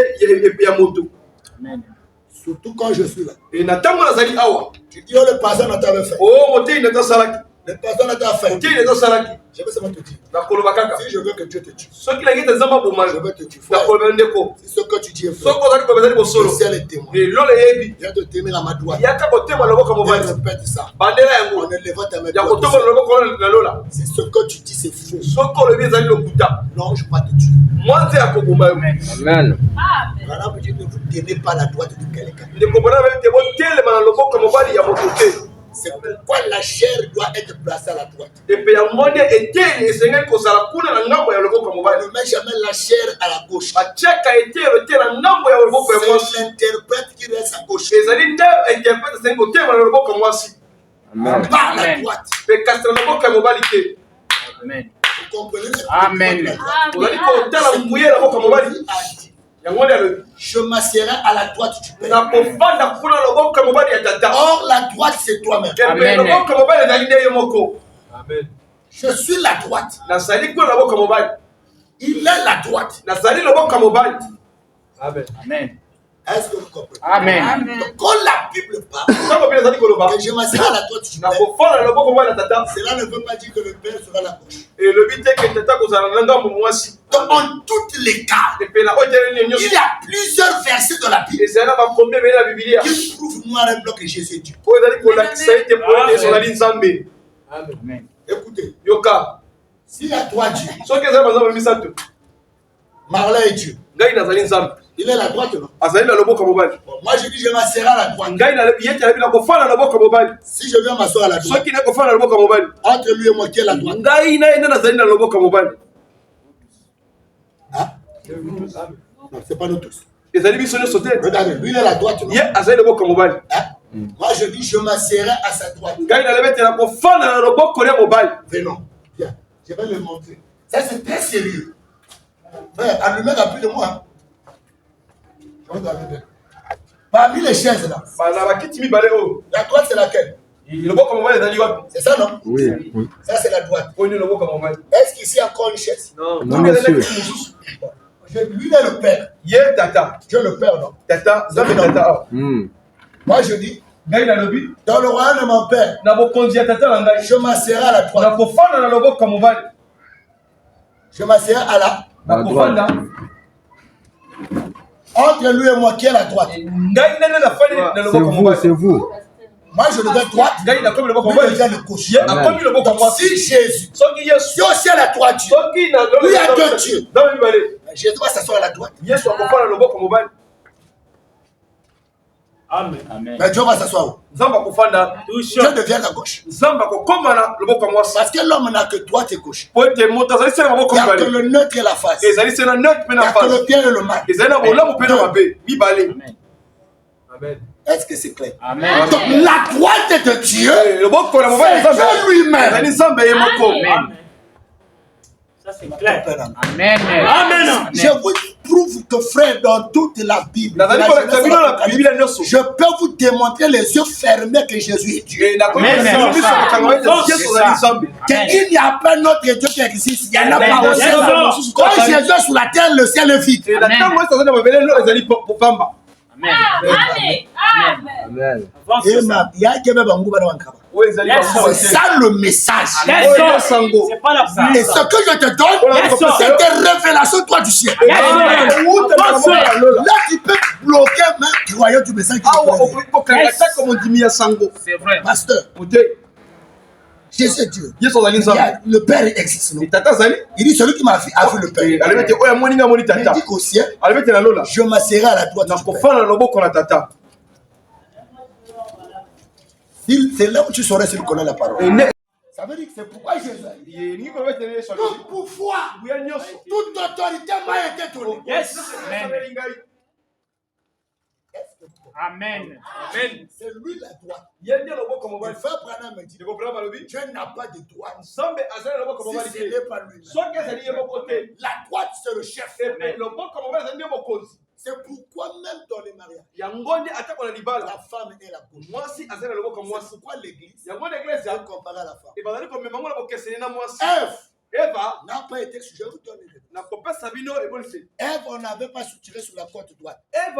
epe ya moto. Amen. Surtout quand je suis là. E na ntango nazali awa Tu dis, oh, le pasteur n'a pas fait. o motei na tosalaki Le pasteur n'a pas fait. motei na tosalaki Je vais seulement te dire. nakoloba kaka Si je veux que Dieu te tue, soki nangi te nzambe je abomana vais te tuer. Frère, nakoloba ndeko si ce que tu dis est vrai, soki ozali koba ezali le bosolo ciel est témoin. elolo eyebi Viens te tenir à ma droite. yaka kotema loboko ya Viens mobali répète ça. bandela En yango élevant ta main ya droite. kotombola loboko na lola. Si ce que tu dis c'est faux, soki olobi ezali lokuta non, je ne vais pas te tuer. mwanze ya koboma yo. Amen. Voilà, vous dites, ne vous tenez pas à la droite de quelqu'un. ndeko bona bali te botelema na loboko ya mobali ya moto te. C'est pourquoi la chair doit être placée à la droite. epe yango nde eteni esengeli kozala kuna na ngambo ya loboko ya On mobali. ne met jamais la chair à la gauche. batiaka etelo te na ngambo ya loboko ya mwasi. C'est l'interprète qui reste à gauche. ezali nde interprete esengi kotema na loboko ya mwasi Amen. Pas à la Amen. droite. mpe kasi na loboko ya mobali te. Amen. Vous comprenez? Amen. ozali kotala nguye na loboko ya mobali yango nde alobi Je m'assierai à la droite du Père. nakovanda kuna na loboko ya mobali ya tata. Or, la droite, c'est toi-même. epe Amen. loboko ya mobali ezali nde yo moko. Amen. Je suis la droite. nazali kuna na loboko ya mobali Il est la droite. nazali loboko ya mobali. Amen. Amen. Est-ce que vous comprenez? Amen. Donc, quand la Bible parle ntango mpe nazali koloba que je m'assierai à la droite du Père, nakofanda na loboko ya mobali ya tata cela ne veut pas dire que le Père sera à la gauche. elobi te ke tata kozala na ngambo mwasi. Donc, en tous les cas, epe na oyo teleli il nyonso y a plusieurs versets dans la Bible ezali na bakombi ebele na bibilia qui prouvent noir et blanc que Jésus est Dieu. oyo ezali kolakisa ete poete yesu azali nzambe. Amen. Amen. Écoutez, yoka s'il y a trois dieux, soki ezali banzambe misato Marlin est Dieu. ngai nazali nzambe Il est la droite, non? azali na loboko ya mobali. Bon, moi, je dis, je m'assierai à la droite. ngai nalobi yete alobi nakofanda na loboko ya mobali. Si je viens m'asseoir à la droite, soki nakofanda na loboko ya mobali entre lui et moi, qui est la droite? ngai na ye nde nazali na loboko ya mobali. Non, c'est pas nous tous. Regardez, lui il est à la droite. Non? Moi je dis, je m'asserai à sa droite. Venons, viens, je vais le montrer. Ça c'est très sérieux. Frère, allumez la plus de moi. Hein. Je vais regarder bien. Parmi les chaises là, la droite c'est laquelle? C'est ça non? Oui. Ça c'est la droite. Est-ce qu'ici il y a encore une chaise? Non, monsieur. Lui il est le père. Dieu le père non? Moi je dis, dans le royaume de mon père, je m'asserai à la droite. Je m'asserai à la droite. Entre lui et moi, qui est la droite? C'est vous. Moi, je devais droite. Lui, il devient le gauche. Donc, si Jésus, si aussi à la droite, Dieu, lui, il y a deux dieux. Jésus va s'asseoir à la droite. Amen. Mais Dieu va s'asseoir où? Dieu devient la gauche. Parce que l'homme n'a que droite et gauche. Il n'y a que le neutre et la face. Il n'y a que le bien et le mal. Amen. Est-ce que c'est clair? Amen. Donc, la droite de Dieu, c'est Dieu lui-même. Amen. Ça c'est clair. Amen. Amen. Je vous prouve que, frère, dans toute la Bible, je peux vous démontrer les yeux fermés que Jésus est Dieu. Qu'il n'y a pas notre Dieu qui existe. Il n'y en a pas aussi. Quand Jésus est sur la terre, le ciel est vide. Amen. C'est ça le message. C'est pas la pluie. Et ce que je te donne, c'est des révélations, toi, du ciel. Là, tu peux bloquer même du royaume du message. C'est vrai. Pasteur, Jésus est Dieu. Le Père existe. Non? Il dit celui qui m'a vu a vu le Père. Il dit qu'au ciel, je m'asserai à la droite du Père. C'est là où tu saurais s'il connaît la parole. Ça veut dire que c'est pourquoi Jésus a dit tout pouvoir, toute autorité m'a été donnée. Yes. Amen. C'est lui la droite. Le frère Branham me dit Dieu n'a pas de droite. Si ce n'est pas lui-même. La droite, c'est le chef. C'est pourquoi même dans les mariages, la femme est la gauche. C'est pourquoi l'église est comparée à la femme. Ève n'a pas été sujet. Je vous donne une réponse. Ève, on n'avait pas suturé sur la côte droite. Ève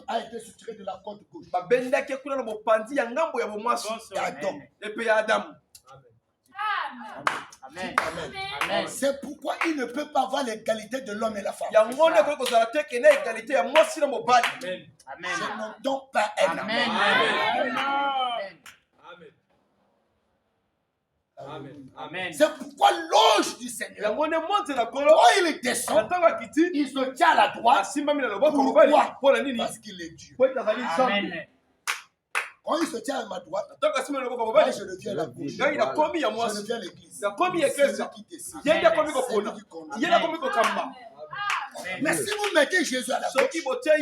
a été suturée de la côte gauche. Et Adam. Amen. C'est pourquoi il ne peut pas avoir l'égalité de l'homme et la femme. Amen. Je n'en donne pas un. Amen. Amen. C'est pourquoi l'ange du Seigneur, quand il descend, il se tient à la droite. Pourquoi? Parce qu'il est Dieu. Amen. Quand il se tient à ma droite, moi je deviens la gauche. Je deviens l'église. C'est lui qui décide. C'est lui qui commande. Mais si vous mettez Jésus à la gauche, c'est qu'au ciel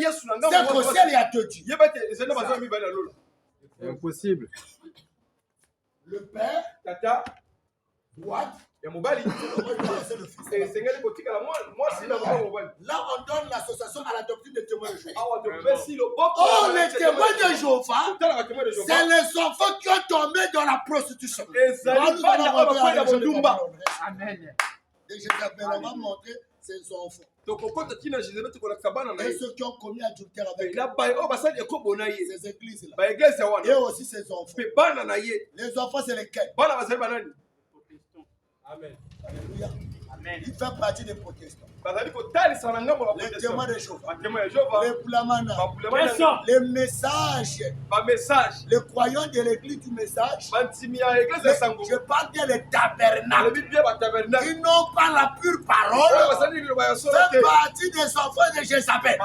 il y a deux dieux. C'est impossible. Le Père, droite, c'est le Fils. Là, on donne l'association à la doctrine des témoins de Jéhovah. Oh, les témoins de Jéhovah, c'est les enfants qui ont tombé dans la prostitution. Amen. Et Jézabel, on va montrer ses enfants. Et ceux qui ont commis adultère avec ces églises-là. Et aussi ses enfants. Les enfants, c'est lesquels? Amen. Alléluia. Amen. Il fait partie des protestants. Les témoins de Jéhovah. Les Plamana. Les messages. Les croyants de l'église du message. Je parle bien des tabernacles. Ils n'ont pas la pure parole. Fait partie des enfants de Jézabel.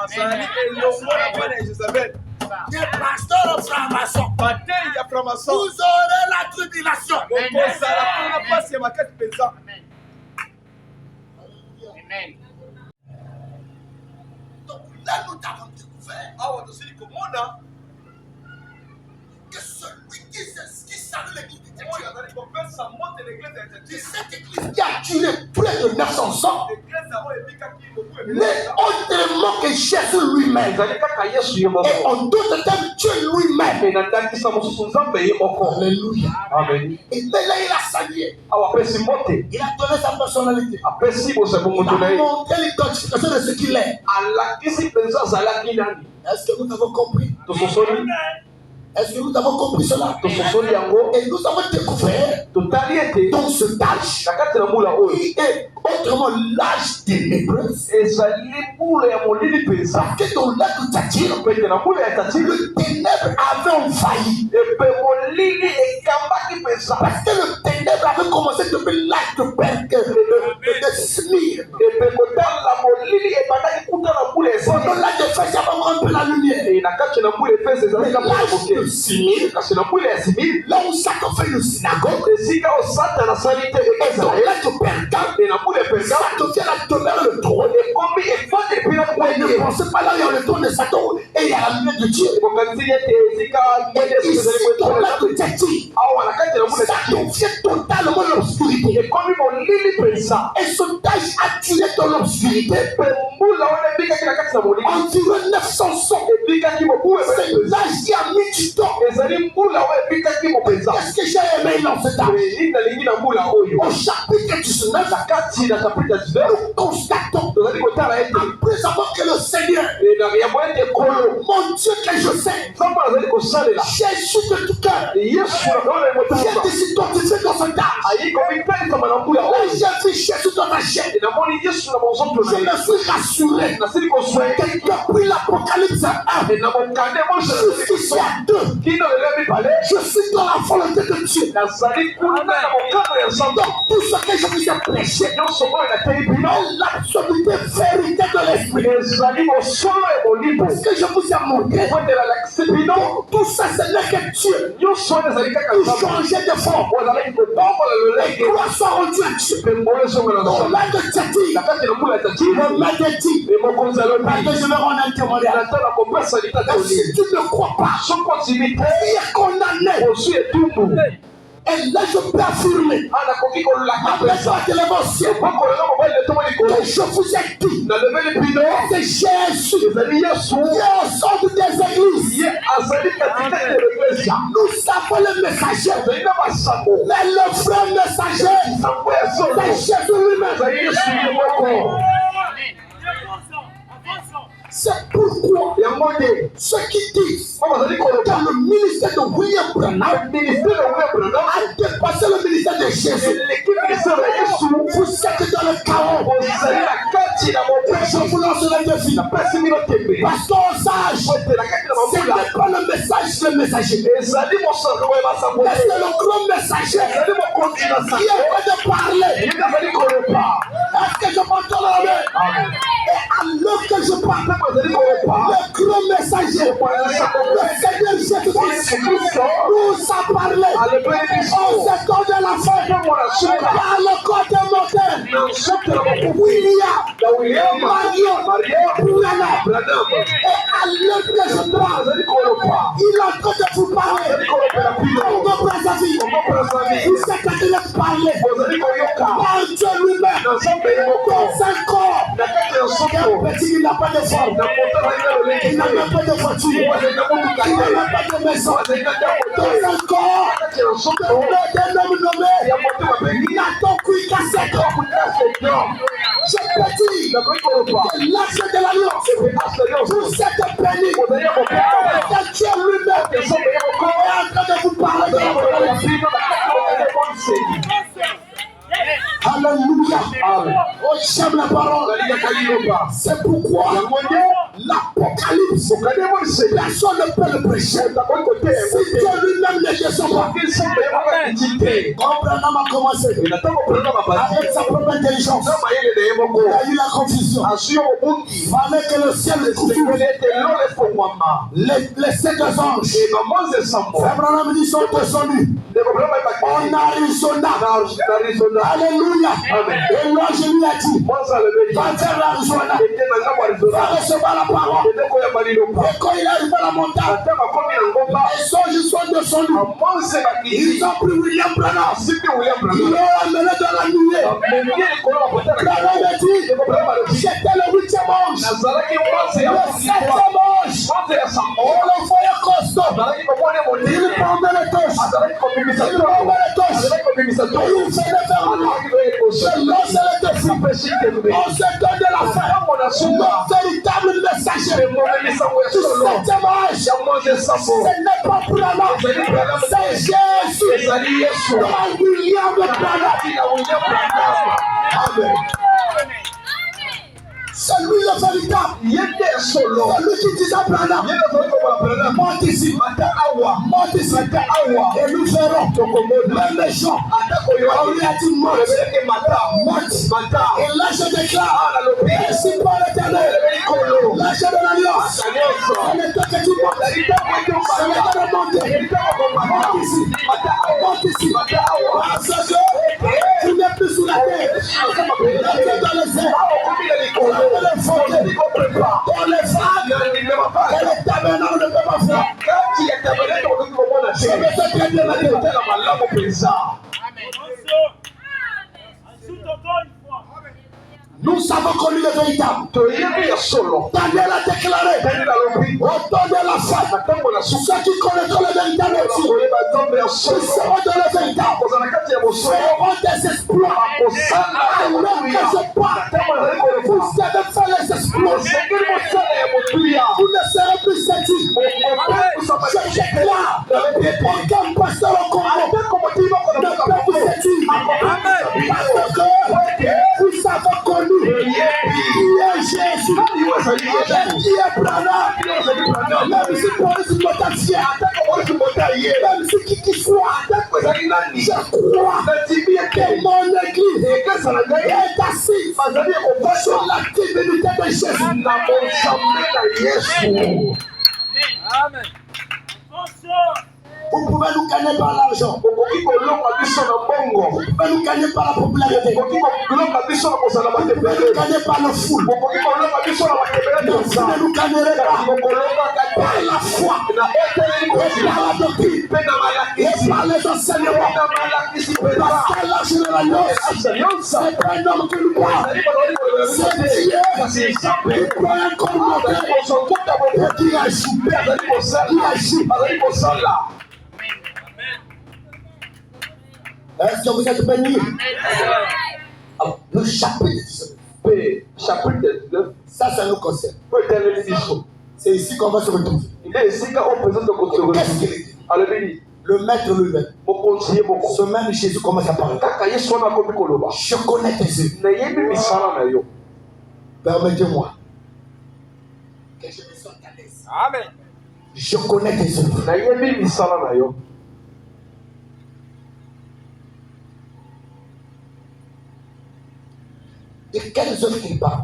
Des pasteurs francs-maçons. Vous aurez la tribulation. Amen. que celui qui salue l'église de Dieu, cette église qui a tué plus de 900 ans, mais autrement que Jésus lui-même, et en d'autres termes, Dieu lui-même. Alléluia. Amen. Et là, il a salué. Il a donné sa personnalité. Il a montré l'identification de ce qu'il est. Est-ce que nous avons compris? Est-ce que nous avons compris cela? Et nous avons découvert dans ce âge, qui est autrement l'âge des lépreuses. Parce que dans l'âge de Tati, le ténèbre avait envahi. Parce que le ténèbre avait commencé depuis l'âge de Smir. Pendant l'âge de Fès, il y avait un peu la lumière. Là où Satan fait le synagogue, et dans l'âge de Pergame, Satan vient la demeure le trône. Mais ne pensez pas là, il y a le trône de Satan et il y a la lumière de Dieu. Et ici, dans l'âge de Tati, Satan vient totalement l'obscurité. Et son âge a tué dans l'obscurité environ 900 ans. Cet âge qui a mis du temps. Qu'est-ce que j'ai aimé dans cet âge? Au chapitre 19, nous constatons, après avoir que le Seigneur, mon Dieu que je sais, Jésus de tout cœur, vient de s'identifier dans cet âge. Là, j'ai vu Jésus dans ma chair. Je me suis rassuré que depuis l'Apocalypse 1 jusqu'à 2, je suis dans la volonté de Dieu. Donc tout ce que je vous ai prêché, l'absoluté vérité de l'esprit, parce que je vous ai montré, tout ça ce n'est que Dieu. Tout changer de forme. Les gloires sont rendues à Dieu. Dans l'âge de Tati, le maître dit, parce que je vais rendre un témoignage. Si tu ne crois pas, il est condamné. Et là, je peux affirmer, avec l'émotion, que je vous ai dit, c'est Jésus qui est au centre des églises. Nous savons le messager, mais le vrai messager, c'est Jésus lui-même. C'est pourquoi ceux qui disent que le ministère de William Branham a dépassé le ministère de Jésus, vous êtes dans le chaos. Je vous lance le défi. Parce qu'on sache, ce n'est pas le message, le messager. Mais c'est le grand messager qui est en train de parler. Est-ce que je m'entends là? Et alors que je parle, le grand messager, le Seigneur Jésus-Christ, nous a parlé. On se donne la fin par le côté mortel. William, Marion, Branham. Et alors que je parle, il est en train de vous parler. Congo Brazzaville, vous êtes en train de parler. Par Dieu lui-même, dans un corps. Il n'a pas de forme, il n'a même pas de voiture, il n'a même pas de maison. Dans un corps, d'un homme nommé Nathan Kouikasek. Je peux dire que l'âge de l'alliance, vous êtes bénis. Et Dieu lui-même est en train de vous parler de la Alléluia. Oh, j'aime la parole. C'est pourquoi l'Apocalypse, personne ne peut le prêcher. Si Dieu lui-même ne descend pas. Quand Branham a commencé avec sa propre intelligence, il a eu la confusion. Il fallait que le ciel le couvre. Les 7 anges, Branham dit, sont descendus en Arizona. Alléluia. Et là, je lui ai dit, va vers l'Arizona, va recevoir la parole. Et quand il arrive à la montagne, les anges sont descendus. Ils ont pris William Branham. Ils l'ont amené dans la nuée. Branham a dit, j'étais le 8e ange. Le 7e ange. On le voyait costaud. Il prendait les torches. Il prendait les torches. Il faisait faire un an. Lorsqu'elle était fou, on se donnait la fin. Notre véritable messager du 7e âge, ce n'est pas Branham, c'est Jésus. William Branham. Amen. C'est lui le véritable. C'est lui qui disait à Branham, monte ici, monte ici, et nous verrons les méchants. On lui a dit monte. Et là je déclare, ainsi par l'Éternel, l'âge de l'alliance, ce n'est pas que tu montes, ce n'est pas de monter. Monte ici, parce que tu n'es plus sous la terre, tu es dans les airs. Dans les vagues, dans les tabernacles ne peut pas faire. Je me fais très bien la tête. Nous savons qu'on est le véritable. Daniel a déclaré au temps de la fin, ceux qui connaîtront le véritable aussi, ils seront dans le véritable, feront des exploits. Alors que je parle, vous savez faire les exploits. Vous ne serez plus saisis. Je déclare, aucun pasteur au Congo ne peut vous saisir. Parce que vous savez connu qui est Jésus, qui est Branham, même si police potentiel, même si qui soit, je crois que mon église est assise sur la divinité de Jésus. Amen. Vous pouvez nous gagner par l'argent. Vous pouvez nous gagner par la popularité. Vous pouvez nous gagner par le fou. Mais vous ne nous gagnerez pas par la foi, et par la doctrine, et par les enseignements. Parce que l'argent de l'alliance, c'est un homme que nous parle. C'est Dieu qui prend un communauté et qui agit. Est-ce que vous êtes bénis? Le chapitre 19. Ça nous concerne. C'est ici qu'on va se retrouver. Qu'est-ce qu'il dit? Le maître lui-même. Ce même Jésus commence à parler. Je connais tes œuvres. Permettez-moi que je me sente à l'aise. Amen. Je connais tes œuvres. De quelles œuvres il parle?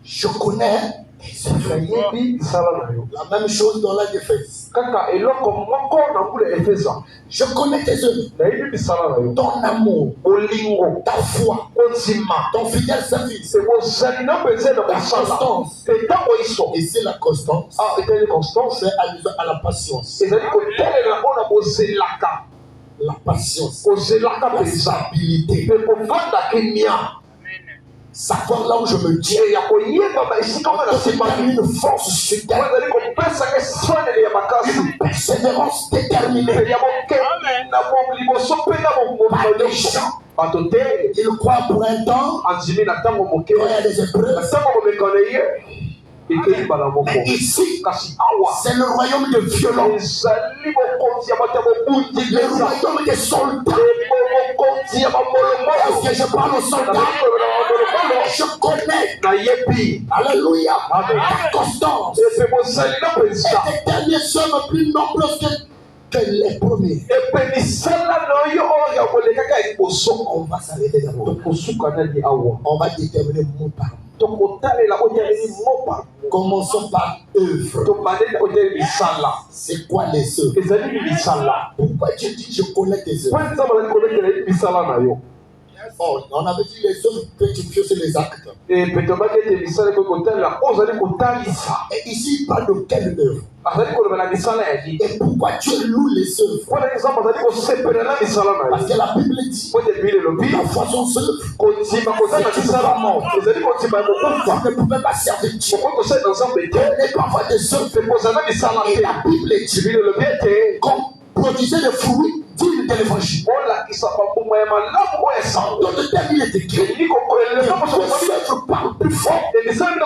Je connais tes œuvres. La même chose dans la défense. Je connais tes œuvres. Ton amour, ta foi, ton fidèle service, ta constance. Et c'est la constance. C'est à la patience. La patience, la stabilité. Savoir là où je me tiens. C'est pas une force soudaine. Une persévérance déterminée. Pas de chant. Il croit pour un temps. Quand il y a des épreuves. Mais ici, c'est le royaume de violence. Le royaume des soldats. Est-ce que je parle aux soldats? Je connais. Alléluia. Ta constance. Et tes derniers seront plus nombreux que les premiers. On va s'arrêter d'abord. On va déterminer mot par mot. Commençons par œuvre. C'est quoi les œuvres? Pourquoi tu dis je connais tes œuvres? Oh, on avait dit les œuvres pétrifiées, c'est les actes. Et peut-être que les salles côté la cause allait côté ça. Et ici, il parle de quelle œuvre? Et pourquoi Dieu loue les œuvres? Parce que la Bible dit la foi sans œuvre, tu ne pouvais pas servir Dieu. Elle n'est pas avoir des œuvres. Et la Bible dit qu'on produisait des fruits dignes de l'évangile. Donc le terme est écrit. Les œuvres parlent plus fort que les paroles.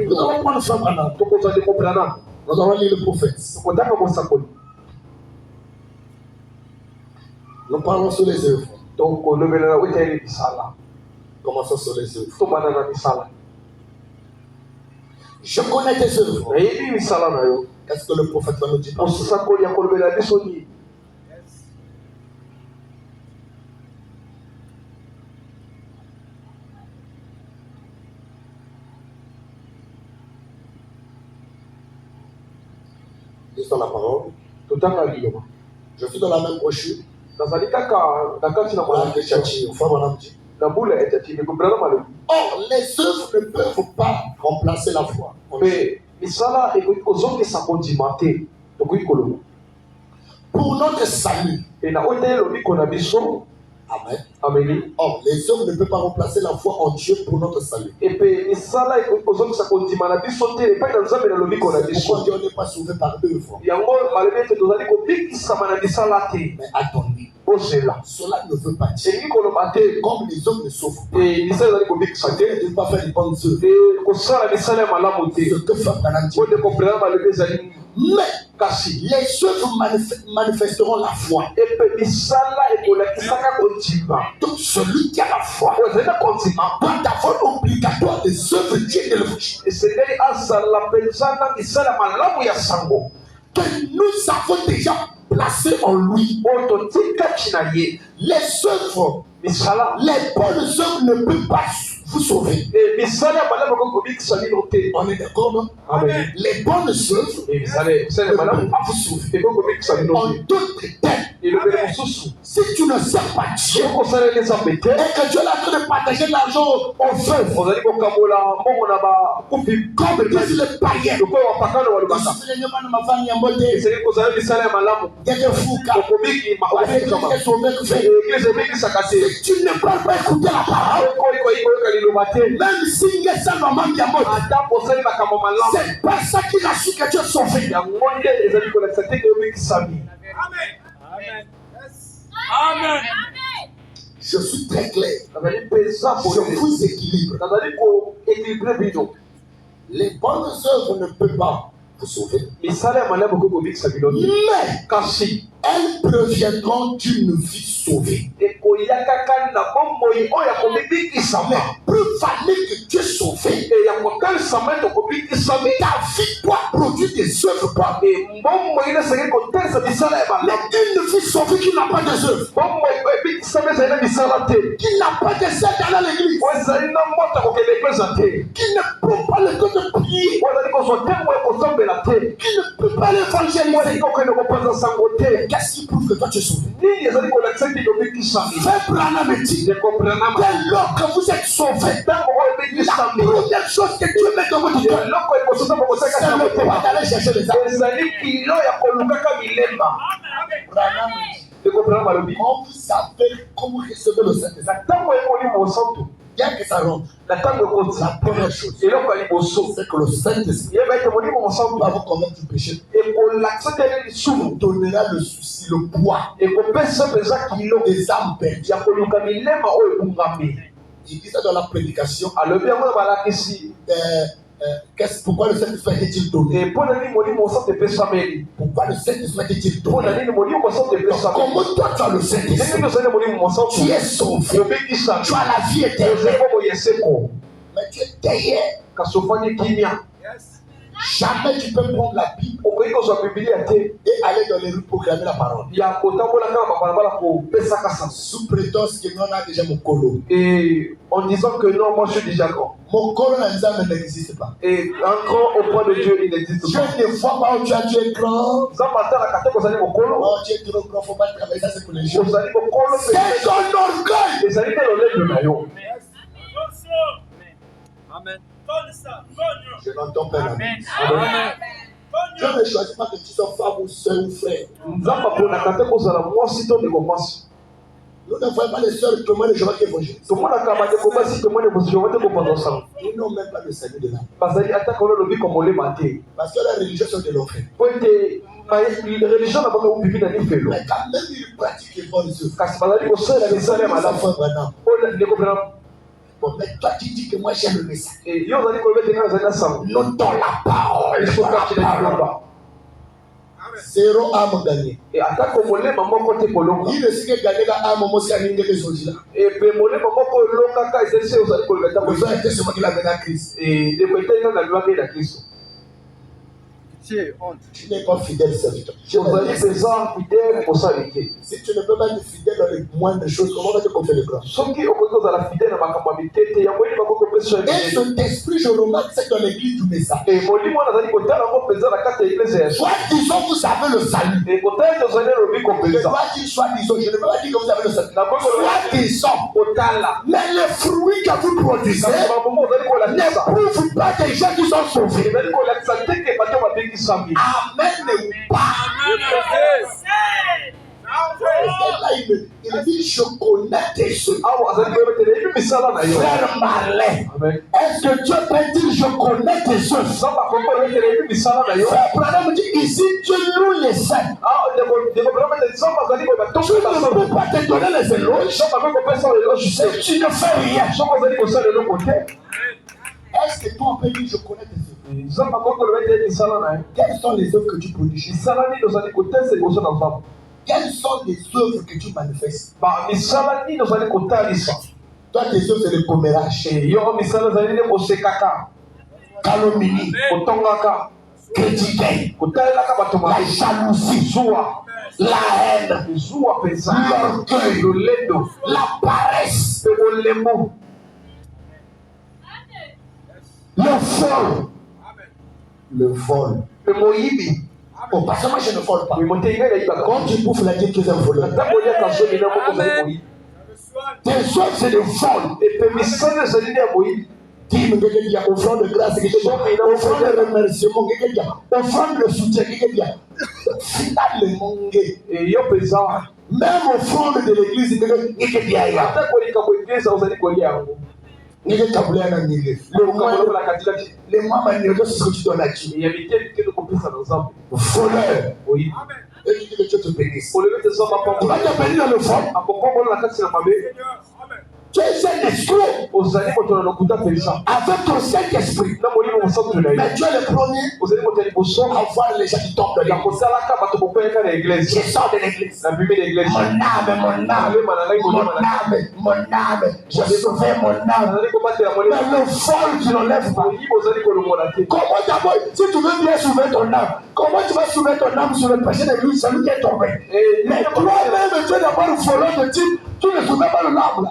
Nous allons prendre ça maintenant. Nous allons lire le prophète. Nous parlons sur les œuvres. Commençons sur les œuvres. Je connais tes œuvres. Qu'est-ce que le prophète va nous dire? Lisons la parole. Je suis dans la même brochure. Or, les œuvres ne peuvent pas remplacer la foi. Pour notre salut. Amen. Amen. Or, les œuvres ne peuvent pas remplacer la foi en Dieu pour notre salut. Pourquoi Dieu n'est pas sauvé par œuvre? Mais attendez. Cela ne veut pas dire comme les hommes ne sauvent pas. Ils ne doivent pas faire les bonnes œuvres. Ce que fait Branham dit. Mais les œuvres manifesteront la foi. Donc celui qui a la foi doit avoir obligatoire des œuvres dignes de l'évangile. Que nous avons déjà placé en lui. Les œuvres, les bonnes œuvres ne peuvent pas vous sauver. On est d'accord, non? Amen. Les bonnes œuvres ne peuvent pas vous sauver. En d'autres termes, si tu ne sais pas Dieu et que Dieu est en train de partager l'argent aux veuves, comme disent les païens, tu ne peux pas écouter la parole. Même si ça c'est pas ça qui a su que Dieu sauvé. Amen. Je suis très clair. Je vous équilibre. Les bonnes œuvres ne peuvent pas vous sauver. Mais elles proviendront d'une vie sauvée. Plus valait que Dieu sauvé. Ta vie doit produire des œuvres. Une vie sauvée qui n'a pas de œuvres, qui n'a pas de sel dans l'église, qui ne peut pas le temps de prier, qui ne peut pas l'évangéliser. Qu'est-ce qui prouve que toi tu es sauvé? Frère Branham dit, dès lors que vous êtes sauvé, la première chose que Dieu met dans votre cœur, c'est le pouvoir d'aller chercher les âmes. Branham dit, quand vous savez comment recevoir le Saint-Esprit, bien que ça rentre, la première chose, c'est que le Saint-Esprit va vous convaincre du péché. Vous donnera le souci, le poids, les âmes perdues. Il dit ça dans la prédication. Pourquoi le Saint-Esprit est-il donné? Pourquoi le Saint-Esprit est-il donné? Comment toi tu as le Saint-Esprit? Tu es sauvé. Tu as la vie éternelle. Mais tu es derrière. Jamais tu peux prendre la Bible et aller dans les rues proclamer la parole. Sous prétexte que non, on a déjà mon colo. Et en disant que non, moi je suis déjà grand. Mon colo n'existe pas. Et un grand au point de Dieu, il n'existe pas. Je ne vois pas où tu es grand. Oh, tu es trop grand, faut pas travailler, ça c'est pour les gens. C'est ton orgueil. Amen. Je n'entends pas. Amen. Amen. Je ne choisis pas que tu sois femme ou soeur ou frère. Nous ne voyons pas les soeurs qui témoignent de Jéhovah qui évangélise. Ils n'ont même pas le salut de l'âme. Parce que la religion sont de l'enfer. Mais quand même ils pratiquent les bonnes œuvres. Bon, mais toi tu dis que moi j'aime le message. Non, dans la parole. Zéro âme gagnée. Il ne sait que gagner la âme, moi c'est un indé que je dis là. Le frère était celui qui l'a mené à Christ. Tu n'es pas fidèle serviteur. Si tu ne peux pas être fidèle dans les moindres choses, comment vas-tu faire le grand? Et cet esprit, je remarque, c'est dans l'église du message. Soit disons vous avez le salut. Je ne peux pas dire soit disons, je ne peux pas dire que vous avez le salut. Soit disons, mais les fruits que vous produisez ne prouvent pas des gens qui sont sauvés. Amen ou pas. Là, il dit je connais tes choses. Frère Marley, est-ce que Dieu peut dire je connais tes choses? Frère Branham dit ici Dieu loue les saints. Je ne peux pas te donner les éloges si tu ne fais rien. Est-ce que toi on peut dire je connais tes œuvres? Quelles sont les œuvres que tu produis? Quelles sont les œuvres que tu manifestes? Toi tes œuvres c'est le commérage, calomnie, critiquer, la jalousie, la haine, l'orgueil, la paresse, le vol. Oh, parce que moi je ne vole pas. Quand tu bouffes la dîme, tu es un voleur. Tes œuvres c'est le vol. Dîme, offrande de grâce, offrande de remerciement, offrande de soutien, finalement, même offrande de l'église, les mamans ne sont ce que tu donnes à Dieu. Voleur. Et tu dis que Dieu te bénisse. Tu vas te bénir dans le vol. Tu es un escroc avec ton Saint-Esprit. Mais tu es le premier à voir les gens qui tombent de l'église. Je sors de l'église. Mon âme. Je sauvais mon âme. Mais le vol, tu l'enlèves pas. Comment d'abord, si tu veux bien sauver ton âme, comment tu vas sauver ton âme sur le péché de lui, celui qui est tombé? Mais toi-même, tu es d'abord voleur de type. Tu ne sauvais pas le âme.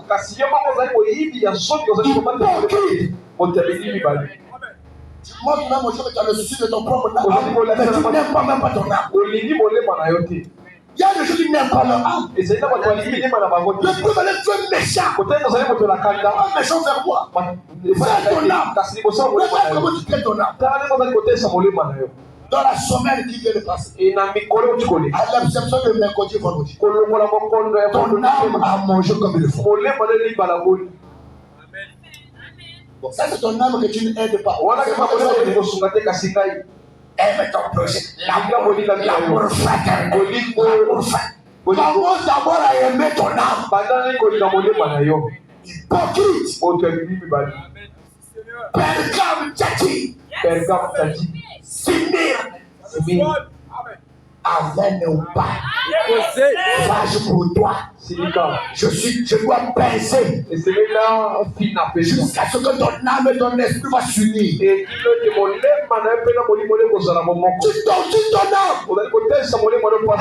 Moi, tu m'as montré que tu as le souci de ton propre âme. Mais tu n'aimes pas même pas ton âme. Il y a des gens qui n'aiment pas leur âme. Le premier, tu es méchant. Un méchant vers moi. Frère ton âme. Regarde comment tu traites ton âme. Dans la semaine qui vient de passer, à l'exception de mercredi vendredi, ton âme a mangé comme il faut. Bon, ça c'est ton âme que tu n'aides pas. Aime ton projet. L'amour fraternel. Commence d'abord à aimer ton âme. Hypocrite. Pergame Tchati. Simir. Avec ou pas. Fâche pour toi. Je dois pincer. Jusqu'à ce que ton âme et ton esprit va s'unir.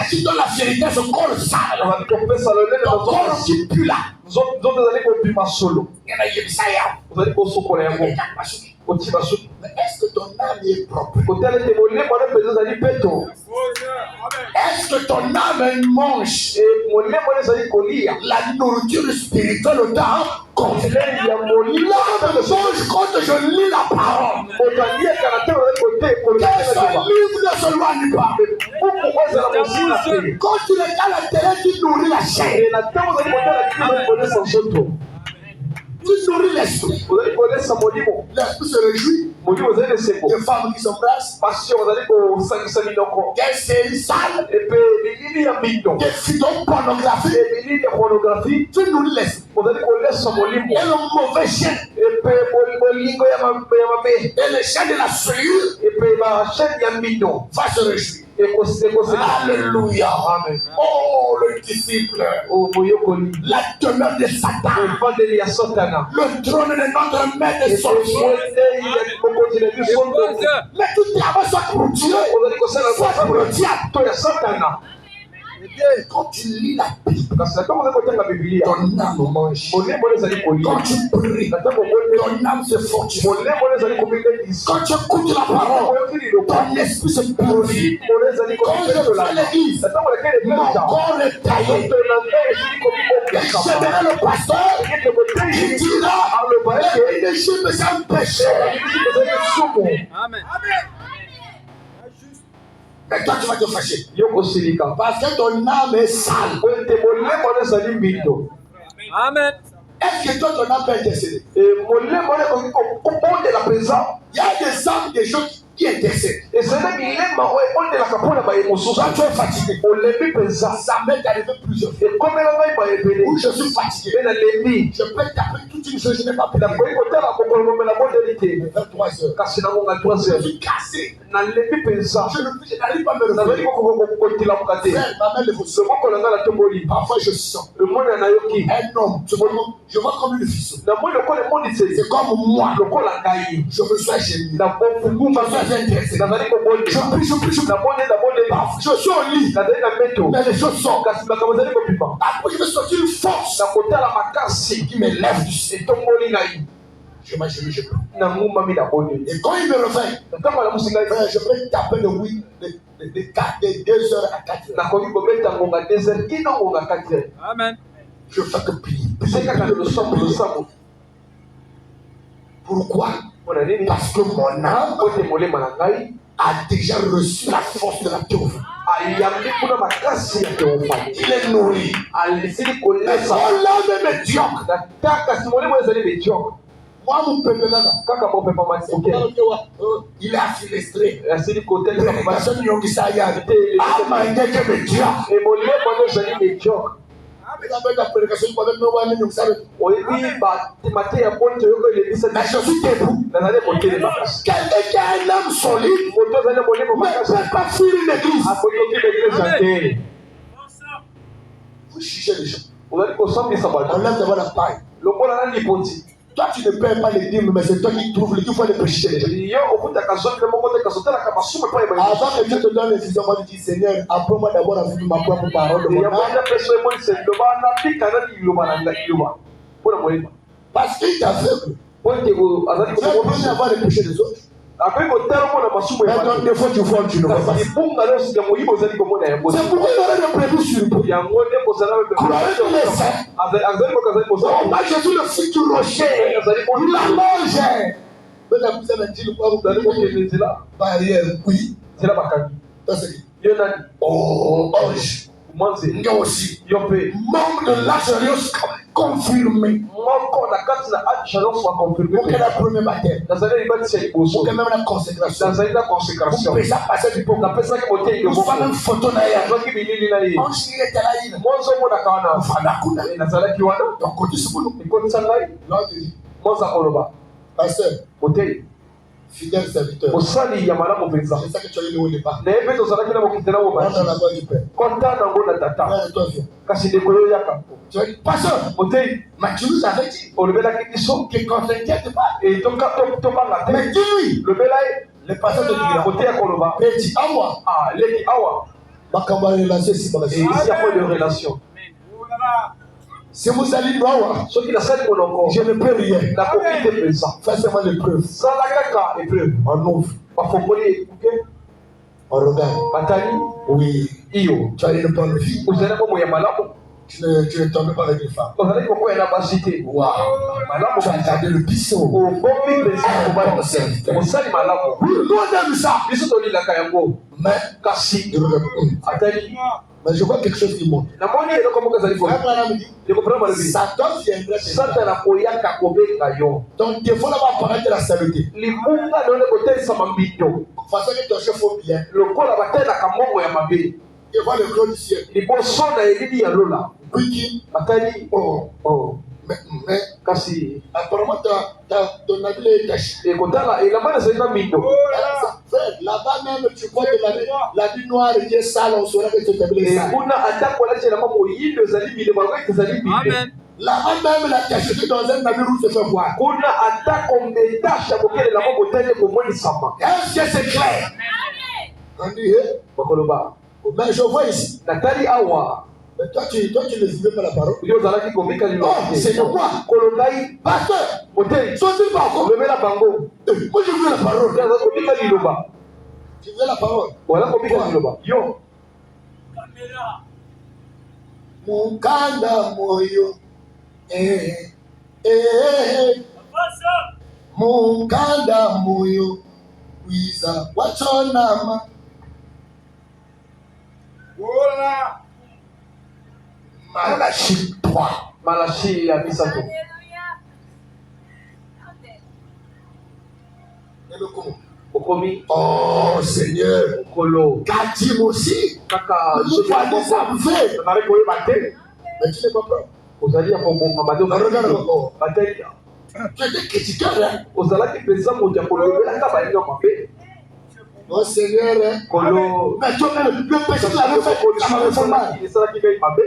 Tu donnes la vérité, ce corps sale. Ton corps qui pue là. Mais est-ce que ton âme est propre? Est-ce que ton âme mange la nourriture spirituelle au temps? L'âme mange quand je lis la parole. Que ce livre ne se loigne pas. Quand tu regardes la télé, tu nourris la chair. Tu nourris l'esprit. L'esprit se réjouit. Des femmes qui s'embrassent. Des séries sales. Des films pornographiques. Tu nourris l'esprit. Et le mauvais chien. Et le chien de la souillure va se réjouir. Alléluia. Amen. Oh, le disciple. La demeure de Satan. Le trône de notre maître est sorti. Mais tu travailles soit pour Dieu, soit pour le diable. Quand tu lis la Bible, ton âme mange. Quand tu pries, ton âme se fortifie. Quand tu écoutes la parole, ton esprit se purifie. Quand je fais l'église, mon corps est taillé. Je verrai le pasteur qui dira le péché me semble péché. Amen. Mais toi, tu vas te fâcher. Parce que ton âme est sale. Amen. Est-ce que toi, ton âme peut intercéder? Il y a des âmes, des gens qui intercèdent. Et c'est même quand tu es fatigué, ça m'est arrivé plusieurs fois. Où je suis fatigué, je peux taper toute une chose, je n'ai pas pu. 23 heures. Je suis cassé. Je n'arrive pas à me lever. Ma main le parfois je sens un homme. Je vois comme une fille. C'est comme moi. Je me suis gêné. Je suis au lit. Mais les choses sortent. Après, je vais sortir une force qui me lève du ciel. Je m'agenouille, je prie. Et quand il me réveille, je peux taper le oui de 2 heures à 4 heures. Amen. Je fais que prier. Pourquoi? Parce que mon âme a déjà reçu la force de la théophanie. Il est nourri. Mais quand l'âme est médiocre, moi, mon peuple là, il est affilestré. Personne n'y a qui ça y a. Ah, mais il est médiocre. Mais je suis debout. Quelqu'un qui a un âme solide ne peut pas fuir une église. Vous jugez les gens. On lève devant la paille. Toi, tu ne payes pas les dîmes, mais c'est toi qui trouves qu'il faut les pécher les gens. Avant que Dieu te donne les visions, moi, je dis Seigneur, apprends-moi d'abord à vivre ma propre parole. Parce qu'il est aveugle. Tu peux avoir les péchés des autres. Mais ton défaut, tu vois, tu ne vois pas. C'est pourquoi il aurait de prévu sur le point. Moi, je suis le fils du rocher. Il la mange. Barrière, oui. Oh, ange. Moi aussi. Membre de l'Agerios confirmé. Pour que la première bataille. Pour que même la consécration. Pour que ça passe du peuple. Pour faire une photo d'ailleurs. Ange, il était là. Il donc, côté ce boulot. Pasteur. Fidèle serviteur. osali ya malamu penza. C'est ça que tu as eu au départ. Na ebe tozalaki na bokitela wo Dans la ba. voix du Père. Konta nango na tata. Frère, toi viens. Kasi dekoyo yaka. Tu as dit, pasteur, Otei mais tu nous avais dit olobelaki biso que quand t'inquiète pas. et tobanga te. Mais dis-lui, Lobela ye le pasteur te dira, oteya koloba. petit à moi. Ah leki awa. Makamba relation si Et basi. ici il y a pas de relation. Si vous allez voir, Soki nasali monoko je ne peux rien. nakoki te penza. Fais seulement l'épreuve. Sala kaka épreuve. On ouvre, Bafongoli ekuke on regarde. batali Oui, iyo. tu as une bonne vie. Ozali bomo ya malamu. Tu ne tombes pas avec les femmes. Ozali kokoya na basi te. Waouh. Malamu Tu as gardé le pisson. obombi penza kobala. Osali malamu. Oui, nous on aime ça. Biso tolilaka yango. Mais, Kasi je regarde. atali Mais je vois quelque chose qui monte. namoni eloko moko ezali Frère boye. Branham dit, Dekoprenant malobi. Satan viendrait te faire. Satana koyaka kobenga yo. Ton défaut là va apparaître la saluté. Limunga none kotelisama mbindo. De façon que ton chef faut bien. Lokola batelaka mbongo ya mabe. Tu vois le clos du ciel. Liboso na elili ya lola. Wiki. Atali Oh. Mais, kasi apparemment, ton habit est taché. ekotala elamba ezali na mbindo. Frère, là-bas même, tu vois que la vie noire est sale, on saura que tu t'es sale. kuna atako alati elamba moyindo ezali mbindo balobaki ezali mbindo. Amen. Là-bas même, la tacheté dans un habit rouge se fait voir. kuna atako mbetasha kokele elamba motane komonisama. Est-ce que c'est clair? On dit, eh? bakoloba Mais je vois ici. natali awa Mais toi, tu ne vivais pas la parole. yo ozalaki komika Non, c'est de quoi? kolongai Pasteur, motei sont-ils pas encore? olobela bango Moi, je veux la parole. aza komika liloba Tu veux la parole? wala komika liloba yo Mukanda moyo. Mukanda moyo. Wiza wachonama. Malachi 3. malachi ya misato okomi Oh Seigneur, kolo Katim aussi. kaka Nous allons s'enlever. nari koyeba te Mais tu n'es pas prêt. ozali ya kobonga mate bateli Tu étais critiqueur, hein? ozalaki mpenza moto ya kolobelaka balinga mabe Oh Seigneur, hein? kolo Mais toi, le péché que l'avait fait, ça m'avait fait mal. esalaki ngai mabe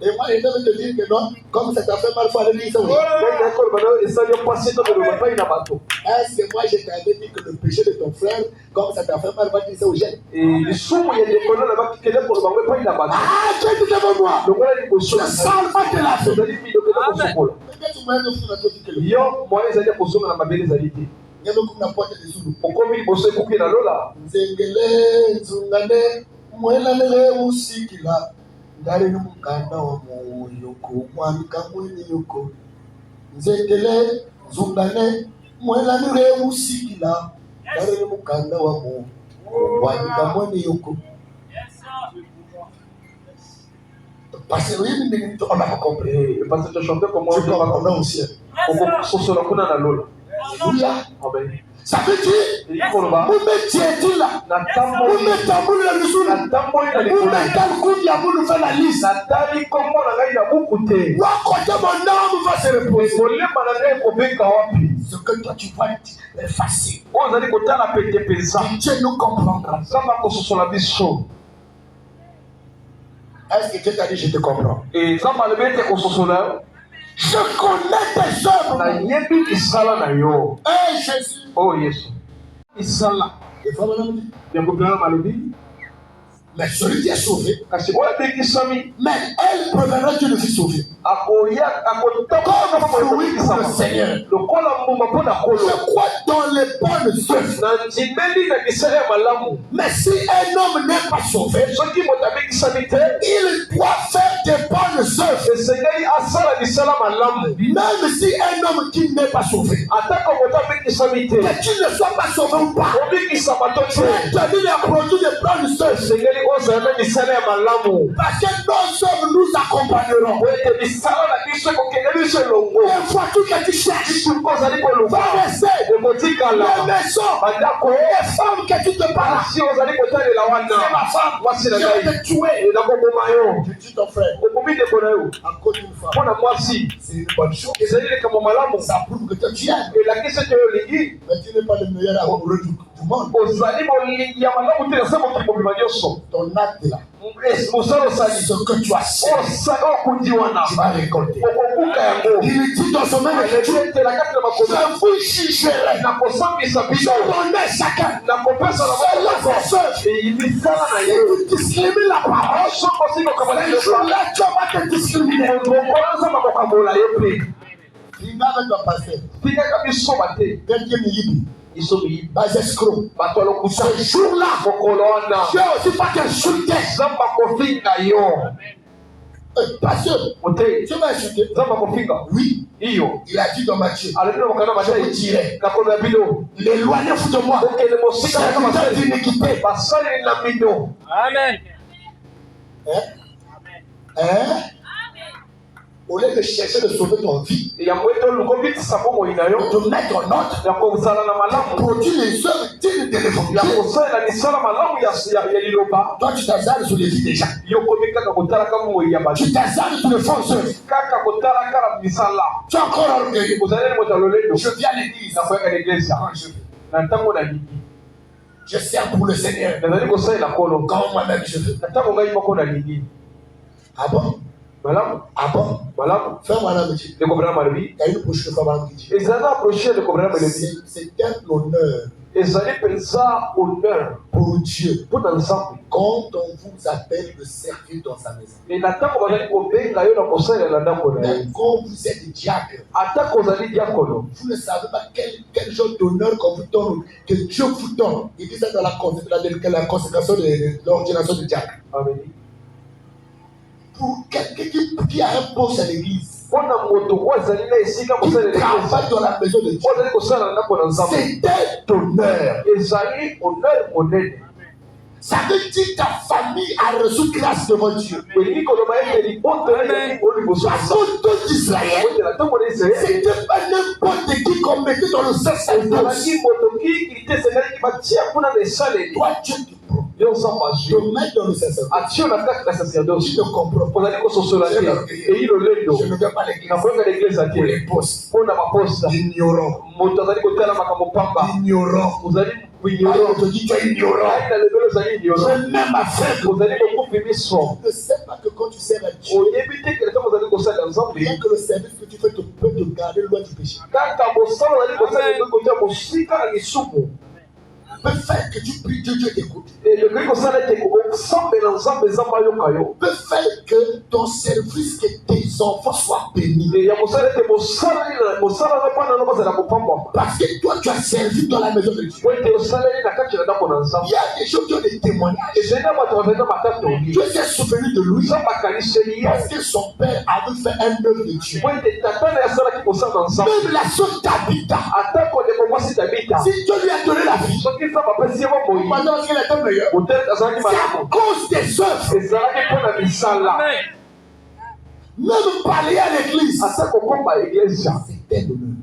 Et moi, je devais te dire que non, comme ça t'a fait mal, il faut aller dire ça. Oui. ngai nai koloba na esali yo mpasi to koloba epai na bato Est-ce que moi, je t'avais dit que le péché de ton frère, comme ça t'a fait mal, va dire ça aux jeunes? lisumu ya ndeko na bakikele koloba ngo epai na bato Ah, tu es devant moi. longola liboso Le sale va te la faire. ozali mbindo kena kosokola Peut-être moyen de faire notre que le yo moye ezali ya kozonga na mabele ezali te Il y a beaucoup de porte de sous. okomi liboso ekoki na lola Nzengele, nzungane, mwenanele usikila. Ngari mukanda wa moyo kumwami kamwini yoko. Nzengele, nzungane, mwenanele usikila. Ngari mukanda wa moyo kumwami kamwini yoko. Parce que oui, on n'a pas compris. parce que tu chantais comment Tu comprends aussi. kososola kuna na lola Alléluia. amen Ça veut dire, koloba Moume Tietila, natamboli Moume Tamboul la Luzula, natamboli na Moume likolo Talkoud ya Moulou fait la liste. natali kombo na ngai na buku te Wakote mon âme va se reposer. kolema na ngai ekobeka wapi Ce que toi tu vois est facile. oyo ozali kotala pete mpenza Dieu nous comprendra. nzambe akososola biso Est-ce que Dieu t'a dit je te comprends? nzambe alobi ete kososola yo Je connais tes œuvres. nayebi lisala na yo Hey Jésus. oyo yesu lisala Et frère, madame, yango bilana malobi mais celui qui est sauvé, kasi oyo abekisami mais elle proviendra Dieu le fils sauvé. akoya akotambola Comme fruit pour le Seigneur. lokola mbuma mpo na kolo Je crois dans les bonnes œuvres. na ndimeli na bisala ya malamu Mais si un homme n'est pas sauvé, soki moto abekisami te il doit faire des bonnes œuvres. esengeli asala lisala malamu Même si un homme qui n'est pas sauvé, atako moto abekisami te que tu ne sois pas sauvé ou pas, obikisama to te tu as produit des bonnes œuvres. esengeli ozala na misala ya malamu Parce que nos œuvres nous accompagneront. po ete misala na biso ekokende biso elongo Une fois tout que tu cherches, soki ozali koluka va rester. ekotikala Les maisons, bandako les femmes que tu te parles, si ozali kotalela c'est ma wana femme. mwasi na Je vais ngai te tuer. nakoboma yo Tu tues ton frère. okomi ndeko na yo cause d'une femme, Pour moi, si. c'est une bonne chose. Ils allaient comme malade. Ça prouve que toi tu aimes. Et la question est liée. Mais tu n'es pas le meilleur amoureux du monde. Aux animaux, il y a malade où tu es ça, mon petit peu. Ton acte là, Ce que tu as fait, tu vas récolter. Il dit dans son même je vous jugerai. Je connais chacun. C'est la personne. Et il dit ça, Si tu discrimines la parole, c'est jour-là tu vas te discriminer. Il va avec le pasteur. Quelqu'un me dit, bas escroc. Ce jour-là, je n'ai aussi pas t'insulter. Pasteur, tu m'as insulté. Oui. Il a dit dans Matthieu, je vous dirai, l'éloignez-vous de moi. C'est d'iniquité. Amen. Au lieu de chercher de sauver ton vie, de mettre en ordre, produire les œuvres dignes de l'évangile. Toi, tu t'azardes sur les vies des gens. Tu t'azardes sur les fausses œuvres. Tu es encore orgueilleux. Je viens à l'église. Je sers pour le Seigneur. Quand moi-même je veux. Ah bon? Ah bon? Fais-moi la musique. Il y a une prochaine fois qui dit. C'est un honneur pour Dieu quand on vous appelle de servir dans sa maison. Mais quand vous êtes diacre, vous ne savez pas quel genre d'honneur qu'on vous donne, que Dieu vous donne. Il dit ça dans la consécration de l'ordination du diacre. Pour quelqu'un qui a un poste à l'église, qui travaille dans la maison de Dieu, c'est un honneur. Ça veut dire que ta famille a reçu grâce devant Dieu. Parce que tout d'Israël, c'était pas n'importe qui qu'on mettait dans le sacerdoce. Toi, Dieu te prend. De mettre dans le sacerdoce. Tu te comprends. Je ne vais pas à l'église pour les postes. Ignorant. Ignorant. Je dis que tu es ignorant. Je n'aime ma frère. Tu ne sais pas que quand tu sers à Dieu, rien que le service que tu fais peut te garder loin du péché. Peut faire que tu pries, Dieu t'écoute. Peut faire que ton service, que tes enfants soient bénis. Parce que toi, tu as servi dans la maison de Dieu. Il y a des gens qui ont des témoignages. Dieu s'est souvenu de lui parce que son père avait fait un œuvre de Dieu. Même la soeur d'Abida, si Dieu lui a donné la vie, pendant qu'il était meilleur, c'est à cause des œuvres. Même parler à l'église, c'était l'honneur.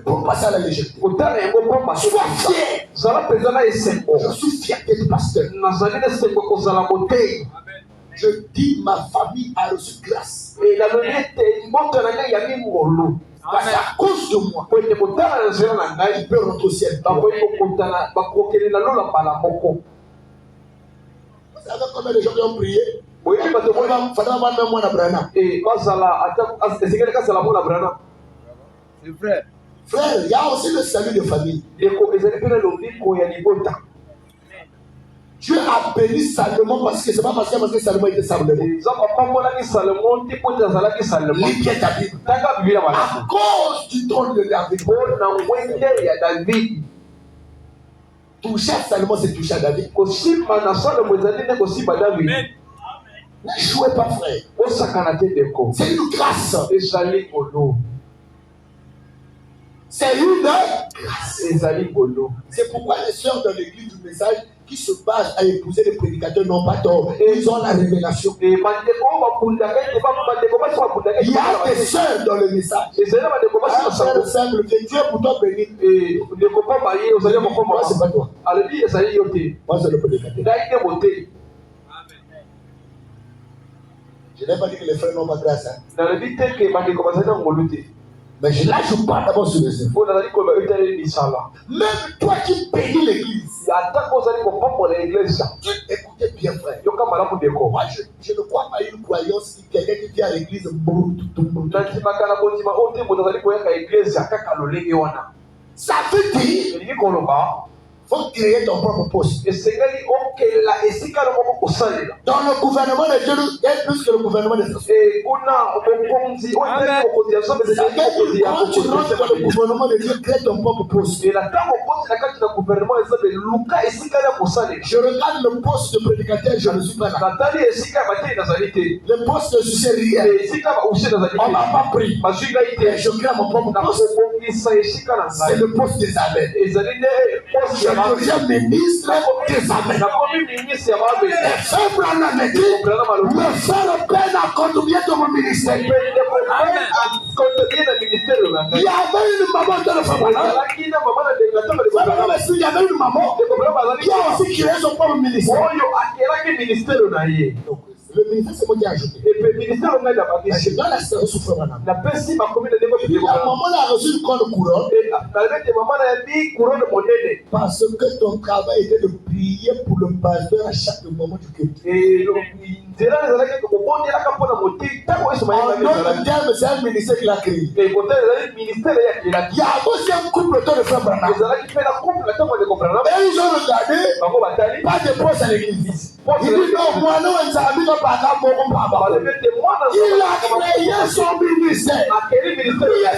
Pour passer à la légèreté. Sois fier. Je suis fier d'être pasteur. Je dis ma famille a reçu grâce. Parce qu'à cause de moi, il peut rentrer au ciel. Vous savez combien de gens qui ont prié? Frère, il y a aussi le salut de famille. Dieu a béni Salomon parce que c'est pas parce que Salomon était Salomon. Lis bien ta Bible. À cause du trône de David. Toucher à Salomon, c'est toucher à David. Ne jouez pas, frère. C'est une grâce. C'est une grâce. C'est pourquoi les sœurs dans l'église du message qui se basent à épouser les prédicateurs n'ont pas tort. Ils ont la révélation. Il y a des sœurs dans le message. Un frère simple, que Dieu pour toi béni. Moi, c'est pas toi. Moi, c'est le prédicateur. Je n'ai pas dit que les frères n'ont pas grâce. Hein. Mais là, je parle d'abord sur les œuvres. Même toi qui bénis l'église, écoutez bien, frère. Moi, je ne crois pas à une croyance qui quelqu'un qui vient à l'église. Ça veut dire faut créer ton propre poste. Dans le gouvernement de Dieu, il y a plus que le gouvernement de Dieu. Quand tu rentres dans le gouvernement de Dieu, crée ton propre poste. Je regarde le poste de prédicateur, je ne suis pas là. Le poste ne suffit rien. On m'a pas pris. Je crée mon propre poste. C'est le poste des amen. Je deviens ministre des amen. Et faible en Amérique, me faire peine à contribuer dans mon ministère. Il y avait une maman dans le famille. Il y avait une maman qui a aussi créé son propre ministère. Donc, le ministère, c'est moi qui ai ajouté. Et le ministère, on a d'abord. Je dois la souffrir maintenant. La maman a reçu une couronne. Parce que ton travail était de prier pour le pasteur à chaque moment du culte. En d'autres termes, c'est un ministère qu'il a créé. Il y a aussi un couple autour de frère Branham. Et ils ont regardé, pas de poste à l'église. Il dit non, moi, nous, on s'habille il a créé son ministère. Lui et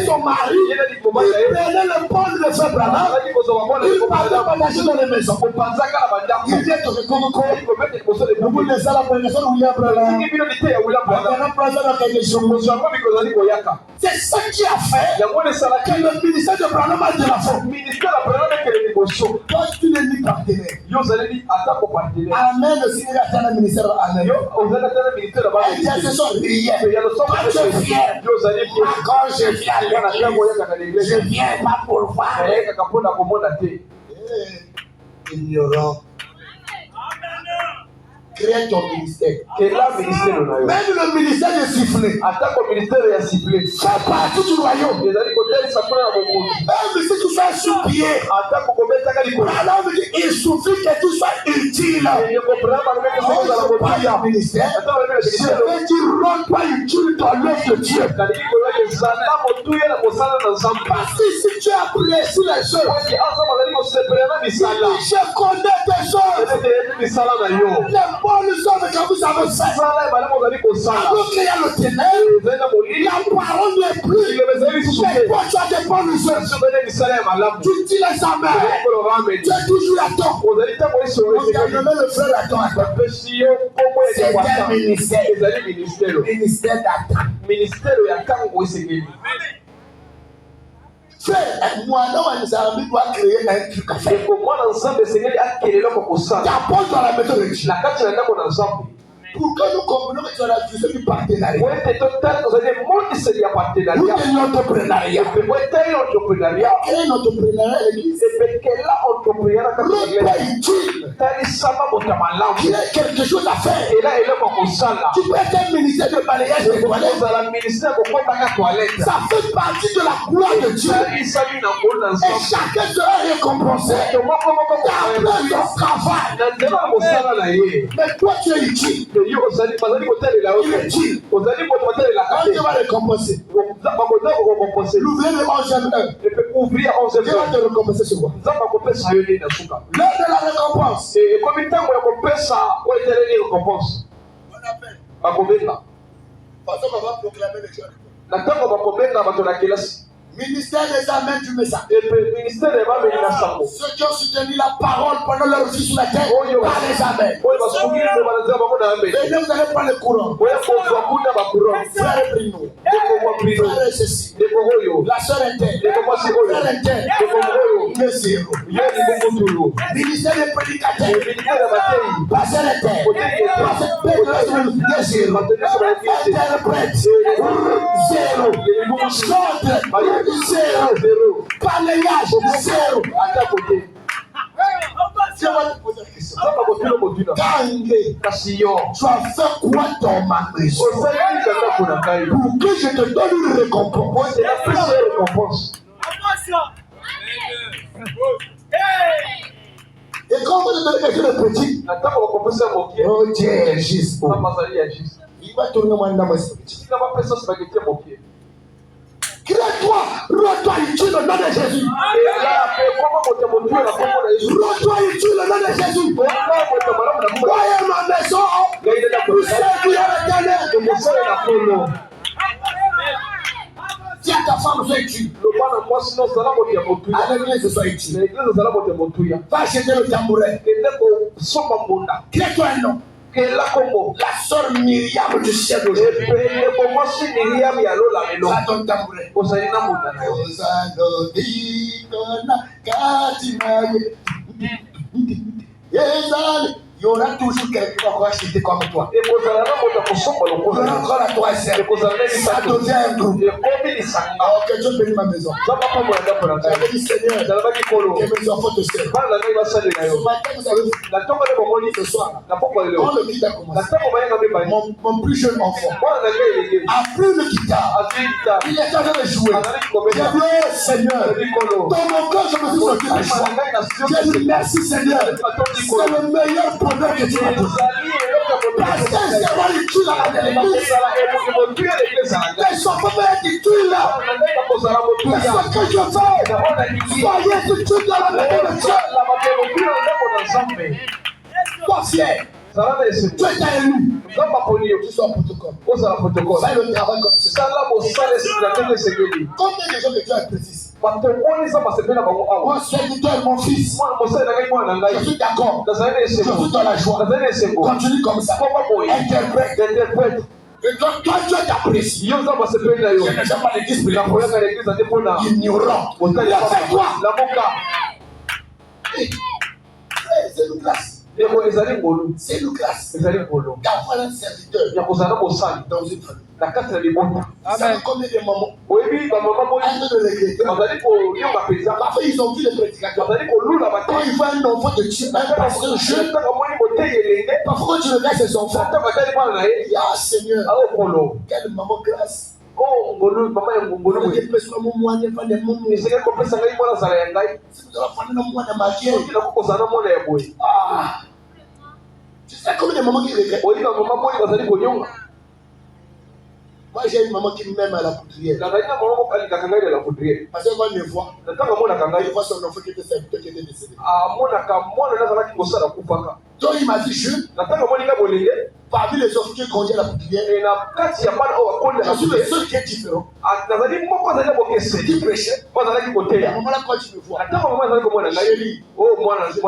son mari, il prenait le pont de frère Branham. Il partait partager dans les maisons. Il vient te reconnaître. Vous laissez la prédication de William Branham. C'est ça qui a fait que le ministère de Branham a de la forme. Toi, tu n'es ni partenaire. Amen, le Seigneur a un ministère. Amen. Ce sont rien. Quand je viens à l'église, je viens pas pour voir. Ignorant. Crée ton ministère. Même le ministère est sifflé. Fais partie du royaume. Même si tu fais sous-pied, alors il suffit que tu sois utile. Ministère, je vais dire rends pas utile dans l'œuvre de Dieu. Parce que si tu apprécies les choses, je connais tes choses. Bonnes choses que vous avez faites. Alors qu'il y a le ténèbre, la parole n'est plus. Mais toi, tu as des bonnes choses. Tu dis les amens. Tu es toujours à temps. On t'a nommé le frère à temps. C'est un ministère. Ministère d'attente. Moi, nous doit créer un truc à faire. D'abord dans la maison de Dieu. Pour que nous comprenions que tu as la vision du partenariat. Ou de l'entrepreneuriat. Quel est l'entrepreneuriat à l'église? Il y a quelque chose à faire. Tu peux être un ministère de balayage de toilettes. Ça fait partie de la gloire de Dieu. Et chacun sera récompensé. D'après son travail. Mais toi, tu es utile. Il est utile. On te va récompenser. L'ouvrier de 11e heure. Dieu va te récompenser sur quoi? L'heure de la récompense. On appelle. Parce qu'on va proclamer les choses. Ministère des amens du message. Ceux qui ont soutenu la parole pendant leur vie sur la terre, par les amens. Venez, vous allez prendre le courant. Frère Bruno. Frère ceci. La soeur interne. Frère interne. Le zéro. Ministère des prédicateurs. Pasteur interne. Le zéro. Interprète. Zéro. Chantre. Zéro. Balayage. Zéro. Dieu va te poser la question. Kange, tu as fait quoi dans ma maison pour que je te donne une récompense? Et quand vous te donnez quelque chose de petit, oh Dieu est juste. Il va tourner moi dans ma spaghetti. Crée-toi, rends-toi utile au nom de Jésus. Rends-toi utile au nom de Jésus. Voyez ma maison, vous servir l'éternel. Si ta femme fait utile, à l'église ce soit utile. Va acheter le tambouret. Crée-toi un nom. La sœur Myriam du ciel d'aujourd'hui. Va ton tambouret. Il y aura toujours quelqu'un qui va acheter comme toi. Il y aura encore la troisième. Ça devient un groupe. Alors que Dieu bénit ma maison. J'avais dit Seigneur, que mes enfants te servent. Ce matin, vous avez vu, ce soir, quand le guide a commencé, mon plus jeune enfant a pris le guitare. Il est en train de jouer. J'ai dit, Seigneur, dans mon cœur, je me suis senti la joie. J'ai dit, merci Seigneur. C'est le meilleur bonheur que tu m'as donné. Parce que c'est moi qui tue là dans l'église. Les enfants qui tuent là. C'est ce que je fais. Soyez tout de suite dans la maison de Dieu. Sois fier. Tu es élu. Tu sois protocole. Fais le travail comme ça. Combien de gens que tu as précisé? Mon serviteur, mon fils, je suis d'accord. Je suis dans la joie. Continue comme ça. Interprète. Et quand toi, Dieu t'apprécie, je ne sais pas l'église, mais ignorant. Il a fait quoi? C'est une classe. C'est une classe. D'avoir un serviteur dans une famille. Vous savez combien de mamans un de regretter. Parfois ils ont vu les prédicateurs. Quand ils voient un enfant de Dieu, un pasteur jeune, parfois tu regardes ses enfants. Ah Seigneur, quelle maman grâce. Tu sais combien de mamans qui regrettent? Moi j'ai une maman qui m'aime à la poudrière. Parce qu'elle va me voir. Elle voit son enfant qui était serviteur qui était décédé. Donc il m'a dit jeune. Parmi les enfants qui grandissent à la poudrière, je suis le seul qui est différent. Qui prêchait. À un moment là quand tu me vois, chérie, je peux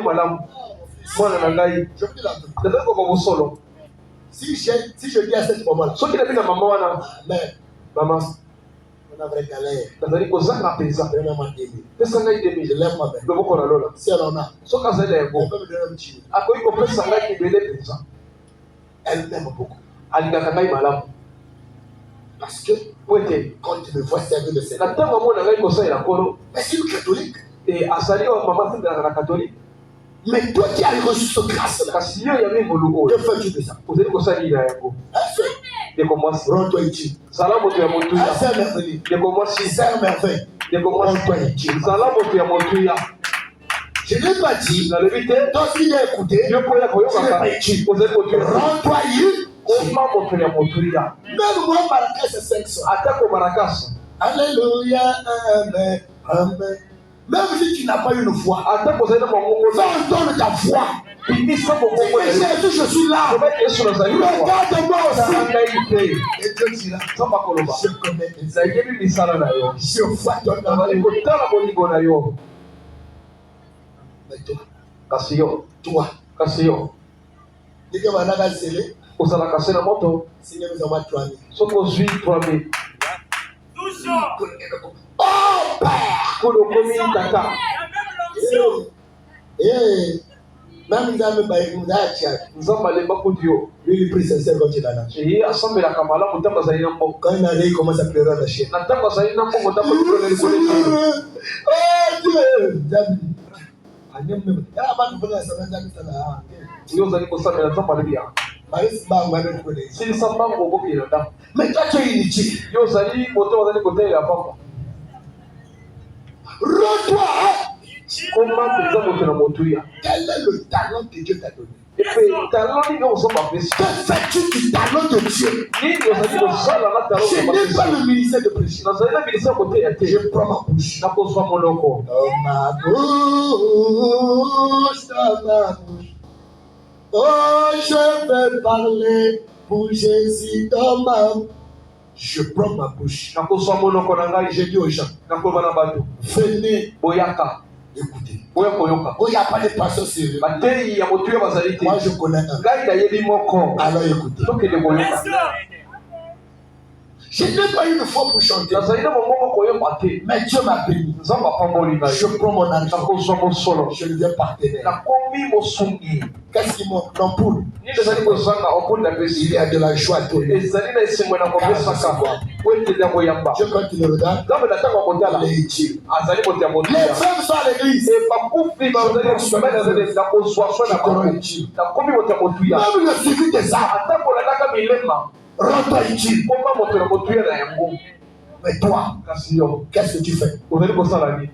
la si je dis à cette maman-là, mais maman, on a vraie galère. Je lève ma main. Si elle en a, elle peut me donner un petit. Elle m'aime beaucoup. Parce que quand tu me vois servir le Seigneur, mais c'est une catholique. Mais toi qui as reçu ce grâce-là, que fais-tu de ça? Rends-toi utile. Sers merveille. Sers merveille. Rends-toi utile. Je n'ai pas dit, toi qui l'as écouté, je n'ai pas utile. Rends-toi utile. Même moi, Baraka, c'est 500. Alléluia, amen, amen. Même si tu n'as pas une foi, donne ta foi. Dis que Jésus, je suis là. Regarde-moi aussi. Et Dieu dira, je connais les aïeux. Je vois ton amour. Mais toi, dis que Manaka Zélé, si nous avons 3000. Oh Père! Même il a même pas eu lui, il prie sincère quand il a là. Quand il arrive, il commence à pleurer à la chienne. Oh Dieu! Yo zali kosala na zamba libia. Si samba ngoko kilanda. Mais toi tu es inutile. Yo zali moto zali côté ya papa. Rends-toi. Comment tu moto na motuya? Quel est le talent que Dieu t'a donné? Et puis talent ni on s'en va. Que fais-tu du talent de Dieu? Ni yo zali kosala na talent. Je n'ai pas le ministère de prêcher. Na zali na ministère côté ya te. Je prends ma bouche. Na kozwa moloko. Dans ma bouche, dans ma bouche. Oh, je vais parler pour Jésus dans ma bouche. Je prends ma bouche. Na kozwa moloko na ngai. J'ai dit aux gens, Na kozwa na bato. venez Boyaka. écouter. Boya koyoka. Oh, il n'y a pas de passion sérieux. Batei ya motuya bazali te. Moi, je connais un. Ngai na yebi moko. Alors écoutez. Toke de boyoka. Je n'ai pas une foi pour chanter. Na zali na mongo koyoka te. Mais Dieu m'a béni. Nzamba pamboli ngai. Je prends mon Na argent. kozwa mosolo. Je deviens partenaire. Na komi mosungi. Qu'est-ce qui manque? L'ampoule. Ni ezali kozanga okunda Il pesi. y a de la joie à donner. Ezali na esengo na kopesaka. Wete ya koyamba. Dieu, quand tu le regardes, Nzambe na ntango akotala. il est utile. Azali kotia Les motuya. femmes sont à l'église. E bakufi bazali kusomela zele na kozwa swa na bango. Na komi kotia motuya. Même le suivi des arts. Ata kolandaka milema. Rends-toi utile. Koma moto na motuya na yango. Mais toi, Kasi yo. qu'est-ce que tu fais? Ozali kosala nini?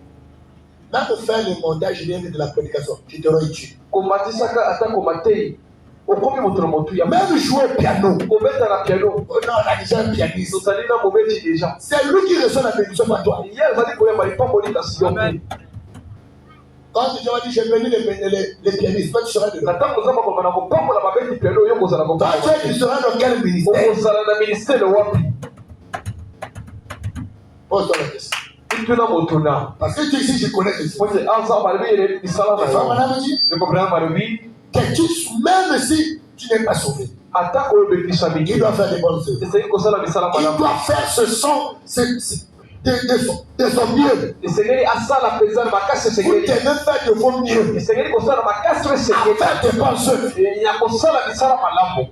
Même faire le montage rien que de la prédication, tu te rends utile. Komatisaka ata komatei. Okomi moto na motuya. Même jouer au piano. Kobeta na piano. Oh non, on a déjà un pianiste. Tozali na mobeti déjà. C'est lui qui reçoit la bénédiction par toi. Hier azali koyamba lipamboli kasi yo. Amen. Quand tu vas dire j'ai béni les pianistes, toi tu seras dedans. Na ntango ozamba komana kopambola babeti piano yo kozala Toi kopambola. tu seras dans quel ministère? Okozala na ministère wapi? Pose-toi la question. Ituna moto na. Parce que tu ici, je connais Jésus. Mote anza balobi ele misala na Les femmes, yo. on a dit Je comprends balobi. que même si tu n'es pas sauvé, Ata koyebekisa il mingi. doit faire des bonnes œuvres. Esengeli kosala misala Il malamu. doit faire de son mieux. Esengeli asala penza na makasi Vous esengeli. devez faire de vos mieux. Esengeli kosala makasi oyo À esengeli. faire des bonnes œuvres. Ya kosala misala malamu.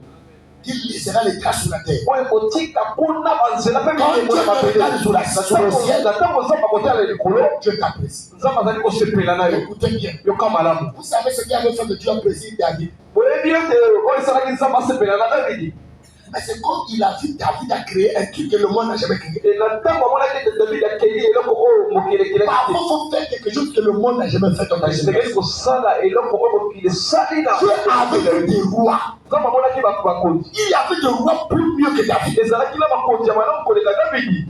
Il lisera les cas sur la terre. Oyo kotika mpona banzela mpe Quand milimo Dieu na te regarde sur mabele. la sur le ciel, Na ntango nzambe akotala likolo, Dieu t'apprécie. nzambe azali kosepela na yo. Écoutez bien. Yoka malamu. Vous savez ce qui avait fait que Dieu apprécie David? Boyebi ete oyo esalaki nzambe asepela na Davidi. Mais c'est comme il a vu David a créé un truc que le monde n'a jamais créé. E na ntango amonaki ete Davidi akei eloko oyo mokelekele te. Parfois, il faut faire quelque chose que le monde n'a jamais fait dans ta esengeli génération. kosala eloko oyo mokili esali na Dieu avait des rois. nzambe amonaki bakonzi. Il y avait des rois plus mieux que David. ezalaki na bakonzi ya malamu koleka Davidi.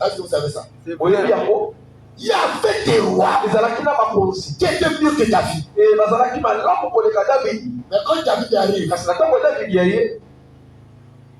Est-ce que vous savez ça? Oyebi yango Il y avait des rois ezalaki na bakonzi qui étaient mieux que David. e bazalaki malamu koleka Davidi. Mais quand David arrive, kasi na ntango Davidi ya ye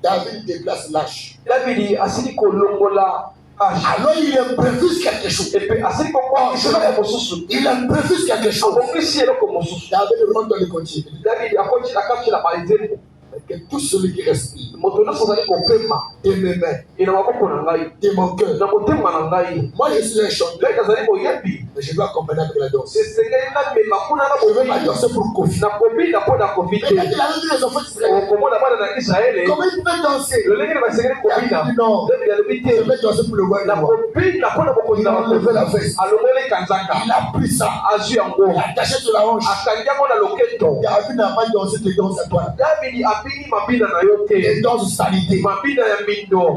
David déplace l'âge. Davidi asili kolongola age. Alors il improvise quelque chose. epe asili kokongisa eloko mosusu. Il improvise quelque chose. akongisi eloko mosusu. David rentre dans le continent. Davidi akoti na kati na banzembo. Mais que tout celui qui respire moto nyonso ozali kopema de mes mains, e na maboko na ngai de mon cœur. na motema na ngai. Moi je suis un chanteur, ngai nazali moyebi mais je dois accompagner avec la danse. esengeli namema kuna na Je veux pas boyebi danser pour Kofi. na kobina mpo na kofi Mais te. quand il avait dit les enfants d'Israël, okomona bana na Israele comment il pouvait danser? lolenge na basengeli kobina. David dit non, Davidi alobi je te vais danser pour le roi. na kobina mpo na bokonzi Il a na enlevé la bakonzi. veste. alongoli kanzaka Il a pris ça. azwi yango Il a attaché sur la hanche. akangi yango na loketo. David n'a pas dansé de danse à toi. Davidi abini mabina na yo Des te danses salité. mabina ya mindo.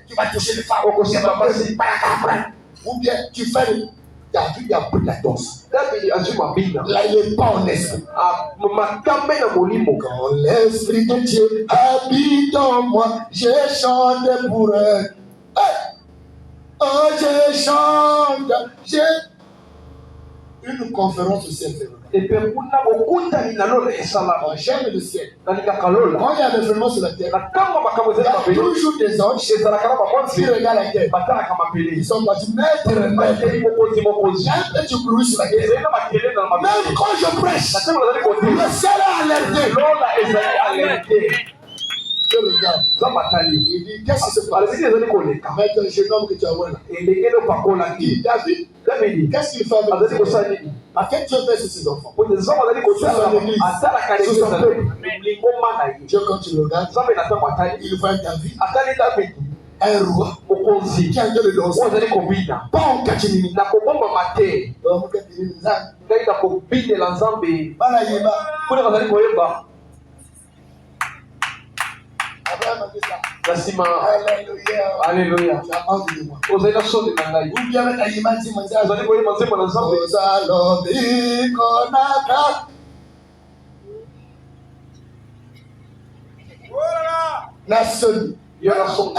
Tu vas toucher les femmes. Okosimba basi. Ou bien tu fais le... David a pris la danse. Davidi azwi mabina Là, il n'est pas en esprit. makambe na molimo. Quand l'esprit de Dieu habite en moi, je chante pour elle. Hey! Oh, je chante. J'ai une conférence au ciel. epe kuna bokutani na lola esalama. J'aime le ciel. nalingaka lola. Quand il y a des événements sur la terre, na ntango makambo il y ezali a mabele toujours des anges ezalaka na qui bamonzi regardent la terre. batalaka mabele. Ils sont partis mettre maître. bakeli mokonzi mokonzi. Il y a un petit bruit sur la terre. ezali na bakele na Même mabele. quand je prêche, na ntango nazali kodila le ciel est alerté. lola ezali alerte. Je regarde. nzambe atali Il dit, qu'est-ce qui se passe? alobiki ezali koleka Avec un jeune homme que tu as vu là. elenge lopakola Il dit, ti David, Davidi qu'est-ce qu'il fait avec azali ses kosala enfants? nini. À quel Dieu fait sur ses enfants? po nzambe azali kosala atalaka Sur son peuple. lingoma na ye. Dieu, quand tu le regardes, nzambe na ntango atali il voit David atali Davidi un roi mokonzi qui a été le danseur. ozali kobina Pas en Kachinini. na kobomba te ngai na kobinela nzambe Bala yeba. kuna bazali koyeba Abraham a dit ça. na nsima Alléluia. alleluya Tu as envie de moi. ozali na soni na ngai Ou bien avec Ayimati Manzia. ozali koyeba nzembo na nzambe Ozalobi konaka. La seule. yo na soni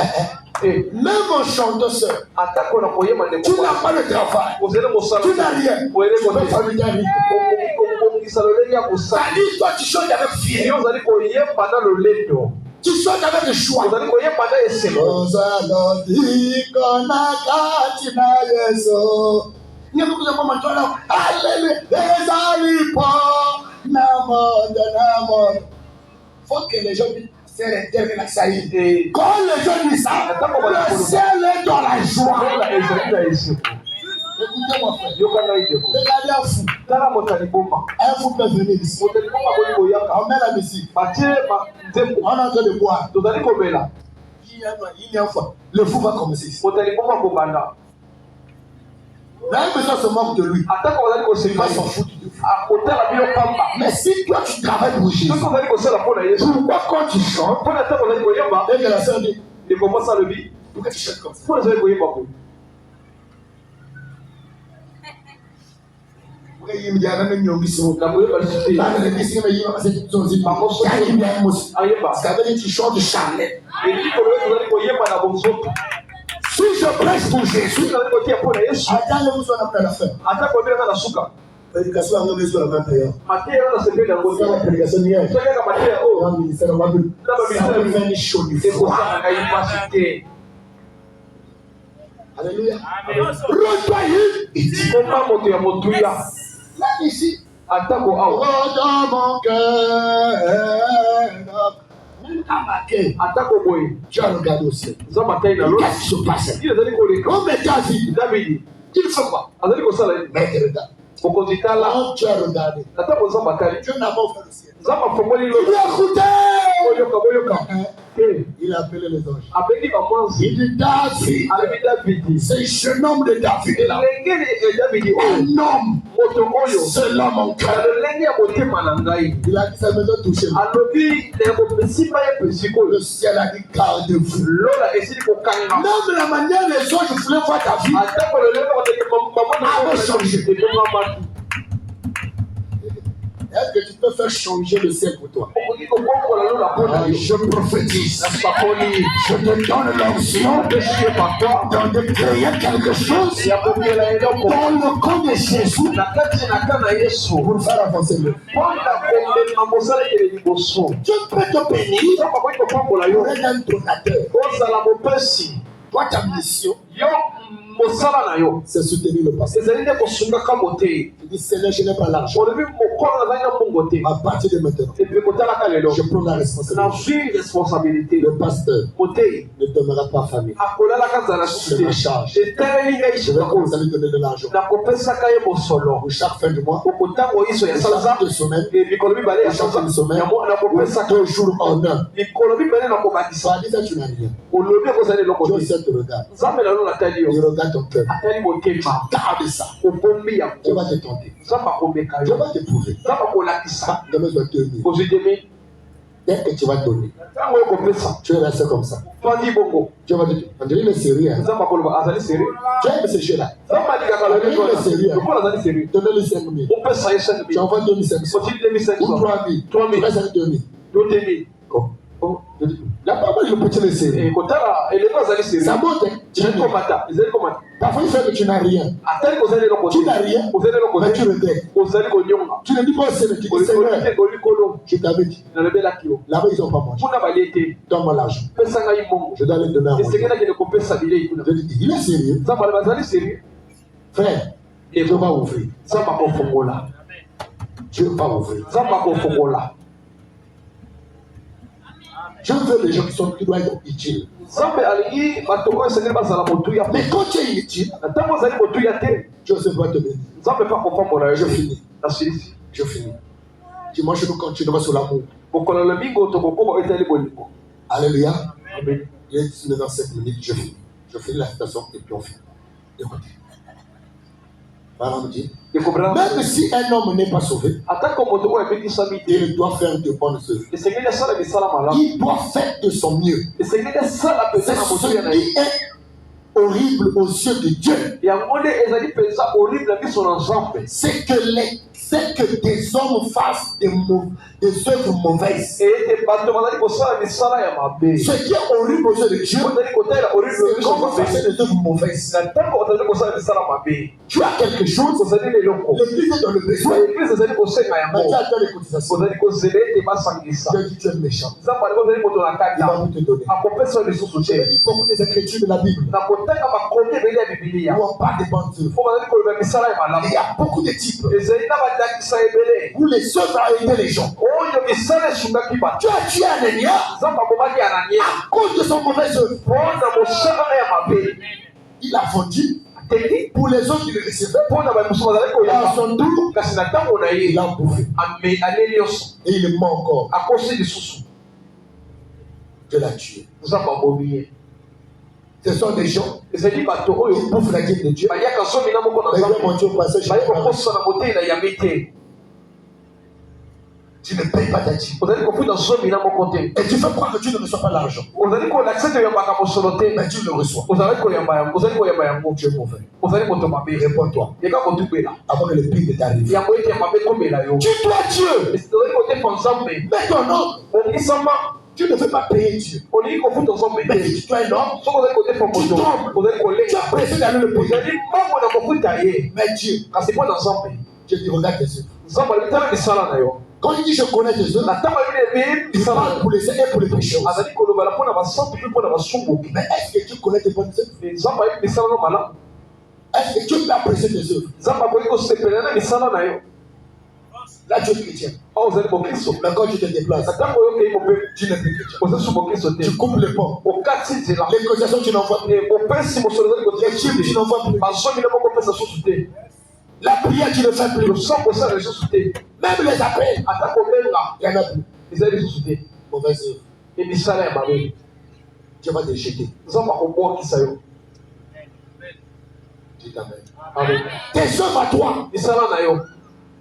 Même en chanteur seul. atako na koyeba Tu ndeko n'as pas le travail. ozali mosala Tu n'as rien. oyele Tu peux kote familiarité. okobongisa lolenge ya kosala C'est-à-dire, toi, tu chantes avec fier. yo ozali koyeba na lolendo Tu chantes avec le choix. ozali koyeba na esemo Ozalobi konaka tina Yesu. Nyekukuza kwa matwala. Alléluia. Ezali po na monde. Faut que les gens disent, c'est l'intérêt de la saïd. Quand les gens disent ça, le ciel est dans la joie. ezali na esemo Écoutez-moi, frère. yoka ngai ndeko Regardez un fou. tala moto aliboma Un fou peut venir ici. moto aliboma koli koyaka On met la musique. batie nzembo On est en train de boire. tozali komela Il y a une fois. Le fou va commencer ici. moto aliboma kobanda Même personne se moque de lui. atako bazali Il kosenga va s'en foutre du fou. akotala bino pamba Mais si toi tu travailles pour Jésus, soki ozali kosala mpo na yesu pourquoi quand tu chantes, mpo na ntango ozali koyeba et que la sœur dit, ndeko mwasi alobi pourquoi tu chantes comme ça? mpo na ozali koyeba boye Pourquoi il me dit, ah, même une ambition. na koyeba lisusu te Là, le Christ me dit, ah, c'est une chose. Il y a une bien aussi. ayeba Parce qu'avec tu chantes de Charlotte. eliki kolobi ozali koyeba na bonzoto Si je prêche pour Jésus, soki ozali kotia mpo na yesu attendez-vous sur la l'affaire. atako obelaka na suka Prédication, on est sur la même période. mateya wana sepeli yango C'est la prédication hier. soki kaka mateya oyo Dans le ministère, on va dire, ça peut faire des choses du froid. ekosala ngai mpasi te Alléluia. Amen. Rejoignez. koma moto ya motuya Là, ici. atako awa Oh, dans mon cœur. Même à ma cœur. atako boye Tu as regardé au ciel. nzambe atai na lo Qu'est-ce qui se passe? ili azali koleka On met David. davidi Il fait quoi? azali kosala nini Mais regarde. mokonzi tala Quand tu as regardé, atako nzambe atali Dieu n'a pas offert le ciel. nzambe afongoli Il lo a écouté. boyoka te Il a appelé les anges. abengi bamwanzi Il dit David. alobi davidi C'est ce nom de David là. elenge davidi oyo Un homme. moto oyo Selon mon na cœur. lolenge ya motema na ngai Il a dit sa maison touchée. alobi nakosimba ye mpe Le sikoyo ciel a dit gardez-vous. lola esili kokanga Même la manière les autres voulaient voir David. atako lolenge bamona Est-ce que tu peux faire changer le ciel pour toi? okoki kokongola lola mpo na yo Je prophétise. napakoli Je te donne l'onction esie papa de créer quelque chose ya kokela eloko dans le corps de Jésus na kati na ka na yesu pour faire avancer le. mpo na komema mosala ekele liboso Dieu peut te bénir soki akoki kokongola yo pour être un donateur. ozala mopesi Toi, ta mission, yo mosala na yo c'est soutenir le pasteur. ezali nde kosungaka mote Tu dis, Seigneur, je n'ai pas l'argent. olobi mokolo nazali na mbongo te À partir de maintenant, epe kotalaka lelo je prends la na responsabilité. zwi responsabilité Le pasteur mote ne demeurera pas famille. akolalaka nzala susu C'est ma te charge. eteleli ngai Je vais sikoyo commencer à lui donner de l'argent. nakopesaka ye mosolo Pour chaque fin du mois, okotango iso ya sanza chaque 2 semaines, mikolo mibale ya sanza nakopesaka 2 jours en un. mikolo mibale nakobakisa Ça dit ça, tu n'as rien. olobi ekozali eloko Dieu te sait te regarde. nzambe na lolo atali Il yo regarde ton cœur. atali motema Garde ça. obombi yango Dieu va te tenter. nzambe akomeka Dieu yo va te prouver. nzambe akolakisa Demain, je vais te donner. kozwi demi Dès que tu vas donner, ntango ekopesa tu vas rester comme ça. fandi bongo Dieu va te dire, on dirait il est sérieux. Hein? nzambe akoloba azali sérieux Tu aimes ce jeu-là. nzambe alingaka lolenge lokola azali sérieux Donnez-le 5 000. opesa ye 5 Tu 000 envoies 2500. otili 2500 Ou 3 000. 3 000. Tu restes avec 2 000. to 2000 La parole, le petit le sérieux. kotala eleko azali sérieux Ça monte. Hein? ezali komata ezali komata Parfois, il fait que tu n'as rien. atali kozali eloko Tu n'as rien. ozali eloko Mais tu te regrettes. ozali konyonga Tu ne dis pas au Seigneur. Tu dis, Seigneur, olikolo je t'avais dit. nalobelaki yo Là-bas, ils n'ont pas mangé. mpuna balie te Donne-moi l'argent. pesa ngai mbongo Je dois aller donner à mon Dieu. esengelaki nekopesa bilei kuna Je lui dis, il est sérieux. nzambe aloba azali sérieux Frère, Dieu va ouvrir. nzambe akofongola Dieu va ouvrir. nzambe akofongola Je veux les gens qui doivent être utiles. nzambe alingi bato oyo esengeli bazala motuya Mais quand tu es inutile, na ntango ozali motuya te Dieu aussi doit te bénir. nzambe mpe akofambola Je yo finis. na silisi Je finis. Dimanche, nous continuerons sur l'amour. bokololo mingo tokokoma etali bolingo Alléluia. amen Il est 19h05 minutes, je finis. Je finis la citation et puis on finit. Écoutez. Voilà, me dit. Même si un homme n'est pas sauvé, il doit faire de bonnes œuvres. Il doit faire de son mieux. C'est ce qui est horrible aux yeux de Dieu. C'est que des hommes fassent des œuvres mauvaises. Ce qui est horrible aux yeux de Dieu, c'est quand vous faites des œuvres mauvaises. Tu as quelque chose, l'église est dans le besoin. Mais tu as les cotisations. Dieu dit tu es méchant. Il va vous te donner. J'ai lu beaucoup des écritures de la Bible où on parle des bonnes œuvres. Il y a beaucoup de types où les œuvres ont aidé les gens. Tu as tué Anania à cause de son mauvais œuvre. Il a vendu pour les autres qui le recevaient. Dans son tour, il a bouffé. Et il est mort encore. Dieu l'a tué. Ce sont des gens qui bouffent la dîme de Dieu. Mais mon Dieu, au passage, tu ne payes pas ta dîme. Et tu fais croire que tu ne reçois pas l'argent. Mais tu le reçois. Tu es mauvais. Réponds-toi. Avant que le pire ne t'arrive. Tu dois Dieu. Mets ton nom. Tu ne veux pas payer Dieu. Mais si tu es un homme, tu tombes. Tu as pressé d'aller le payer. Mais Dieu, Dieu dit regarde tes œuvres. Quand il dit je connais tes œuvres, il parle pour les saints et pour les pécheurs. Mais est-ce que tu connais tes bonnes œuvres? Est-ce que tu peux apprécier tes œuvres? Là, tu es chrétien. Mais quand tu te déplaces, tu n'es plus chrétien. Tu coupes les ponts. Les cotisations, tu n'envoies plus. Les chiffres, tu n'envoies plus. La prière, tu ne fais plus. Même les appels, il n'y en a plus. Mauvaise œuvre. Tu vas te jeter. Dis amen. Tes œuvres à toi.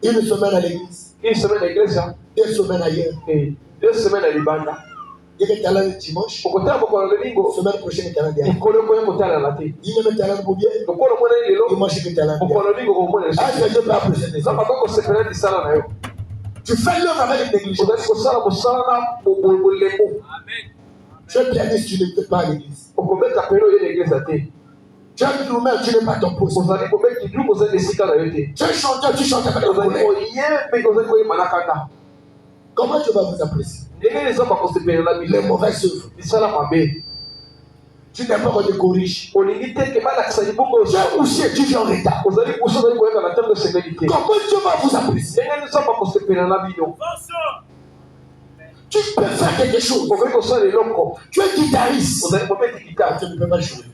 Une semaine à l'église. 2 semaines ailleurs. 2 semaines à Libanda. Il y a le dimanche. Semaine prochaine, il y a il y a dimanche, il y a tu fais l'œuvre avec négligence. Tu es pianiste, tu ne fais pas à l'église. Tu es nous-mêmes, tu n'es pas ton poste. Tu es chanteur, tu chantes avec le collègue. Comment tu vas vous apprécier? Les mauvaises œuvres. Tu n'es pas qu'on te corrige. Tu es aussi, tu viens en retard. Comment tu vas vous apprécier? Tu peux faire quelque chose. Tu es guitariste. Tu ne peux pas jouer.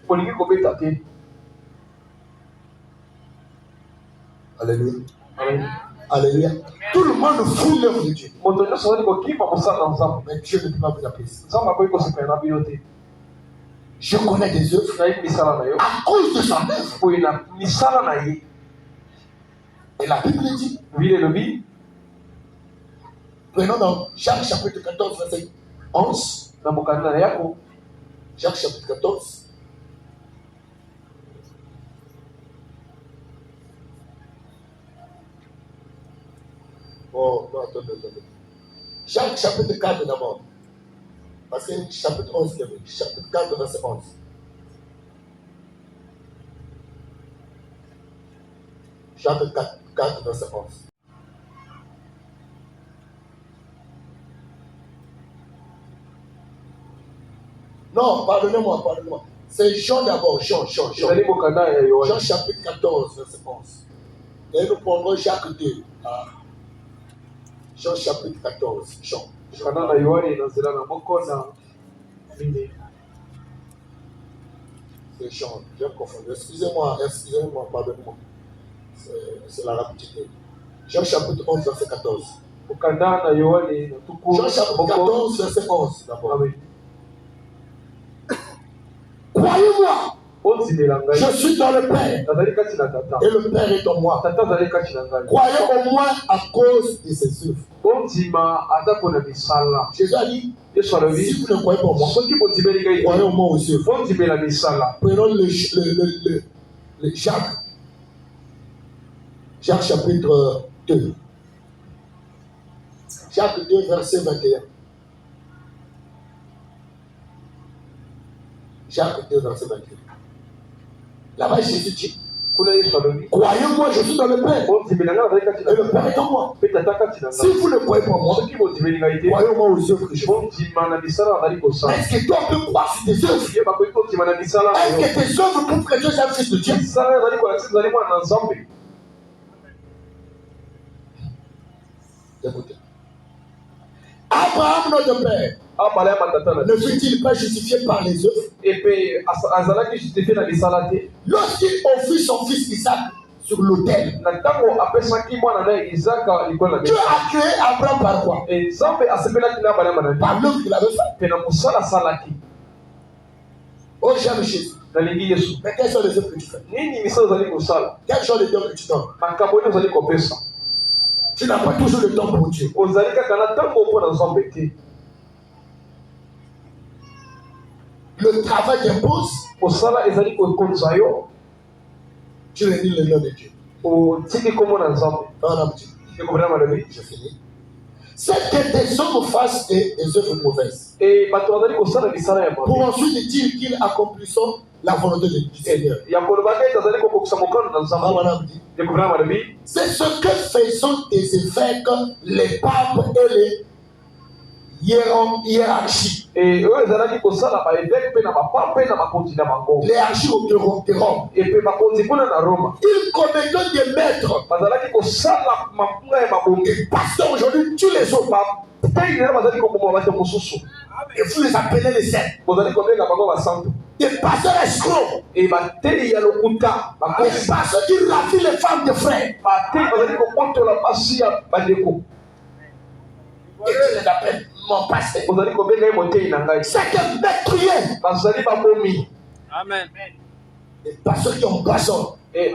Alléluia. Alléluia. Tout le monde fout l'œuvre de Dieu. Mais Dieu ne peut pas vous apprécier. Je connais des œuvres à cause de son œuvre. Et la Bible dit, prenons dans Jacques chapitre 14, verset 11. Jacques chapitre 14. Oh, non, attendez. Jacques chapitre 4 d'abord. Parce que chapitre 11, chapitre 4, verset 11. Chapitre 4, verset 11. Non, pardonnez-moi. C'est Jean d'abord, Jean chapitre 14, verset 11. Et nous prendrons Jacques 2. Jean chapitre 14, Jean. C'est Jean, j'ai confondu. Excusez-moi, pardonnez-moi. C'est la rapidité. Jean chapitre 11, verset 14. Jean chapitre 14, verset 11 d'abord. Croyez-moi. Je suis dans le Père. Et le Père est en moi. Croyez au moins à cause de ses œuvres. Jésus a dit, si vous ne croyez pas en moi, croyez au moins aux œuvres. Prenons le Jacques. Jacques chapitre 2. Jacques 2, verset 21. Jacques 2, verset 21. Là-bas, Jésus dit, croyez-moi, je suis dans le Père. Et le Père est en moi. Si vous ne croyez pas en moi, croyez-moi aux œuvres que je fais. Est-ce que toi peux croire sur tes œuvres? Est-ce que tes œuvres prouvent que tu es un fils de Dieu? Écoutez. Abraham, notre Père, ne fut-il pas justifié par les œuvres? Lorsqu'il offrit son fils Isaac sur l'autel, Dieu a créé Abraham par quoi? Par l'œuvre qu'il avait fait. Oh, j'aime Jésus. Mais quelles sont les œuvres que tu fais? Quelles sont les œuvres que tu donnes? Tu n'as pas toujours le temps pour Dieu. Le travail t'impose. Tu réunis le nom de Dieu. Je finis. C'est que des hommes fassent des œuvres mauvaises. Pour ensuite dire qu'ils accomplissent la volonté du Seigneur. C'est ce que faisant des évêques, les papes et les hiérarchies. Les hiérarchies de Rome. Ils commettent des maîtres. Et pasteurs aujourd'hui, tu les as pas. Et vous les appelez les saints. Des pasteurs escrocs. Des pasteurs qui ravissent les femmes de frères. Et tu les appelles mon pasteur. C'est que meurtrier. Amen. Les pasteurs qui ont poison. Dieu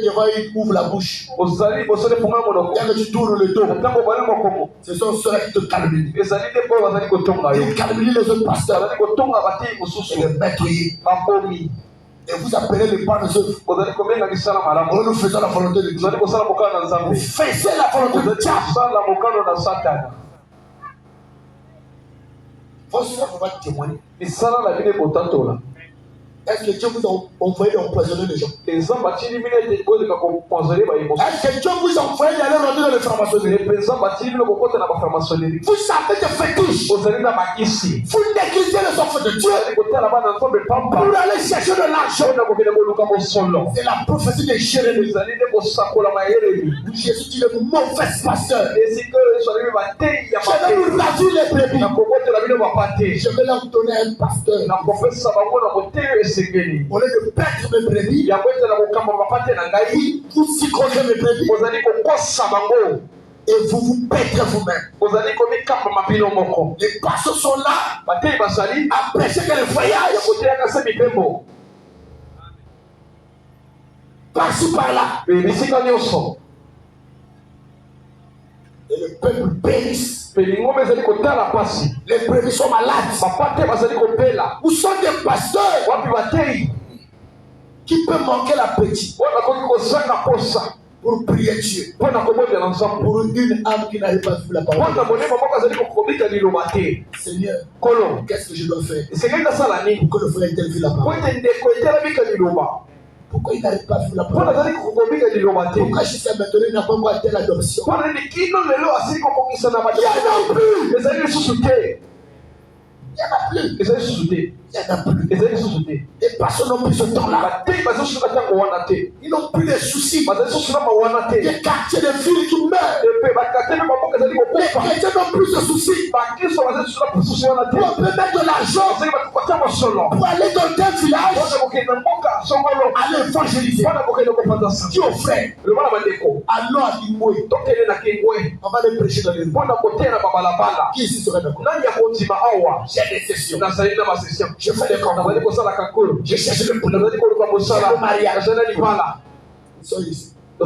devant il ouvre la bouche. Dès que tu tournes le dos, ce sont ceux-là qui te calment. Ils calment les autres pasteurs. Et les meurtriers. Et vous appelez les bonnes œuvres. Nous faisons la volonté de Dieu. Vous faisiez la volonté de Dieu. Vos soeurs vont témoigner. Est-ce que Dieu vous a envoyé d'empoisonner les gens? Est-ce que Dieu vous a envoyé d'aller rentrer dans les francs-maçonneries? Vous savez des fétiches. Vous négligez les offres de Dieu pour aller chercher de l'argent. C'est la prophétie de Jérémie. Jésus dit le mauvais pasteur. Je vais vous ravir les brebis. Je vais leur donner un pasteur. Au lieu de perdre mes brebis, vous psychrosez mes brebis et vous vous perdrez vous-même. Les pasteurs sont là à prêcher que le voyage par-ci par-là. Et le peuple périsse. Les brebis sont malades. Où sont des pasteurs qui peuvent manquer l'appétit pour prier Dieu pour une âme qui n'arrive pas à vivre la parole? Seigneur, qu'est-ce que je dois faire pour que le frère tel vive la parole? Pourquoi il n'arrive pas à vivre la parole? Pourquoi jusqu'à maintenant il n'a pas encore atteint l'adoption? Il n'y en a plus. Les personnes n'ont plus ce temps-là. Ils n'ont plus de soucis. Des quartiers de villes qui meurent. Les chrétiens n'ont plus de soucis. On peut mettre de l'argent pour aller dans un village, aller évangéliser. Dis aux frères, allons à Limoué. On va les prêcher dans les rues. Qui ici serait d'accord? J'ai des sessions. Je fais des concours. Je cherche le boulot. Le mariage. Ils sont ici. Et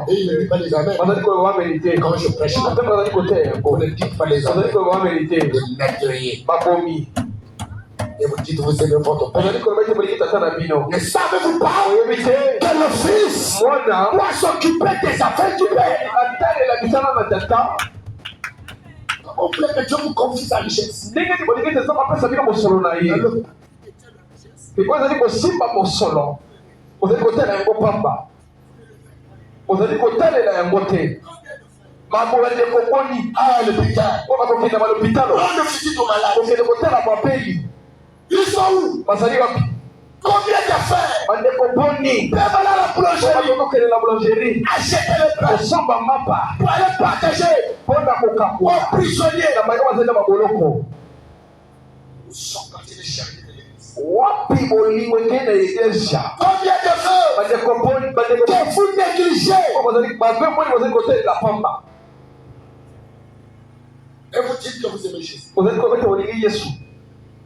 ils ne disent pas les amens. Quand je prêche, vous ne dites pas les amens. De nettoyer. Et vous dites, vous aimez votre père. Ne savez-vous pas que le fils doit s'occuper des affaires du père? Comment vous voulez que Dieu vous confie sa richesse? Ah, l'hôpital. On ne visite aux malades. Ils sont où? Combien d'affaires? Même aller à la boulangerie. Acheter le pain. Pour aller partager aux prisonniers. Nous sommes partis de chercher de l'église. Combien de feux que vous négligez? Et vous dites que vous aimez Jésus.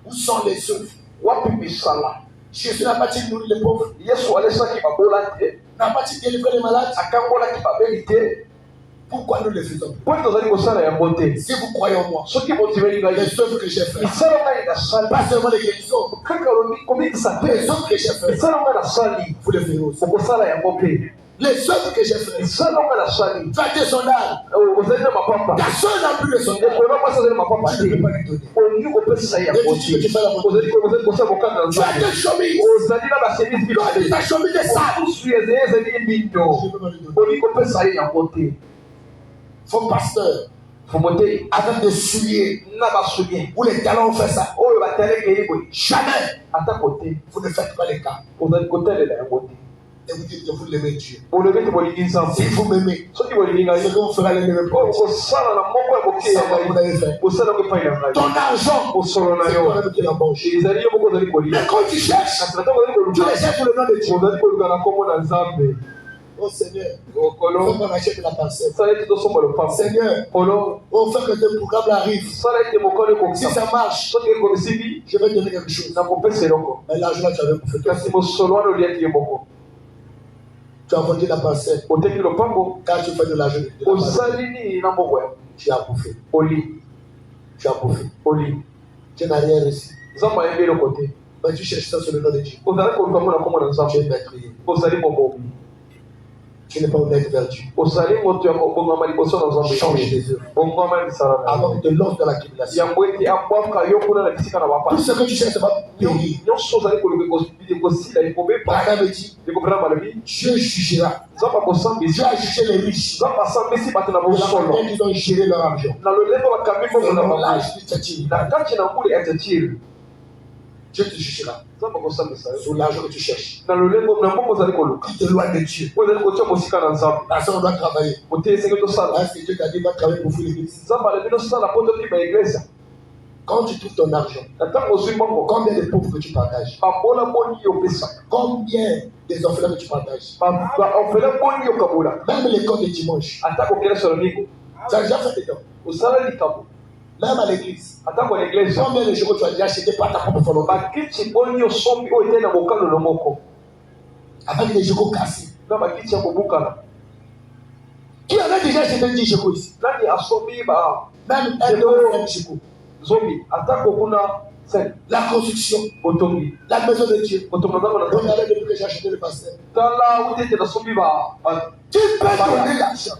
Où sont les œuvres? Jésus n'a pas dit nourrir les pauvres. N'a pas dit délivrer les malades. Pourquoi nous le faisons? Si vous croyez en moi, les œuvres que j'ai faites, pas seulement les guérisons, les œuvres que j'ai faites, vous les ferez aussi. Les œuvres que j'ai faites, tu as des sondages. Ta soeur n'a plus de sondage. Tu ne peux pas lui donner. Et tu dis que tu fais la montagne. Tu as des chemises. Ta chemise est sale. Je ne peux pas lui donner. Vos pasteurs, avec des souliers, où les talents ont fait ça. Jamais. Vous ne faites pas les cas. Et vous dites que vous l'aimez Dieu. Si vous m'aimez, ce que vous ferez les mêmes choses. Ça vous l'avez fait. Ton argent, c'est pour mettre la banque. Mais quand tu cherches, tu les cherches pour le nom de Dieu. Oh Seigneur, il faut qu'on achète la parcelle. Seigneur, on fait que ce programme arrive. Si ça marche, je vais te donner quelque chose. Mais l'argent, tu avais pour faire. Tu as vendu la parcelle. Quand tu fais de l'argent, tu as bouffé. Tu as bouffé. Tu n'as rien reçu. Mais tu cherches ça sur le nom de Dieu. Tu es meurtrier. Tu n'es pas honnête vers Dieu. Change les œuvres. Avant que tu te lances dans l'accumulation. Tout ce que tu cherches, c'est pas périr. Abraham dit, Dieu jugera. Dieu a jugé les riches. De la manière qu'ils ont géré leur argent. Selon l'âge du tâtine. Dieu te jugera sur l'argent que tu cherches. Tu t'éloignes de Dieu. Parce qu'on doit travailler. Parce que Dieu t'a dit, va travailler pour l'église. Quand tu trouves ton argent, combien de pauvres que tu partages? Combien des orphelins que tu partages? Même l'école de dimanche. Tu as déjà fait des dons. Même à l'église. Combien de jours tu as déjà acheté par ta propre volonté? Avec des jours cassés. Qui en a déjà acheté 10 jours ici? Même un jours. La construction. La maison de Dieu. Regardez depuis que j'ai acheté le pasteur. Tu peux donner l'argent.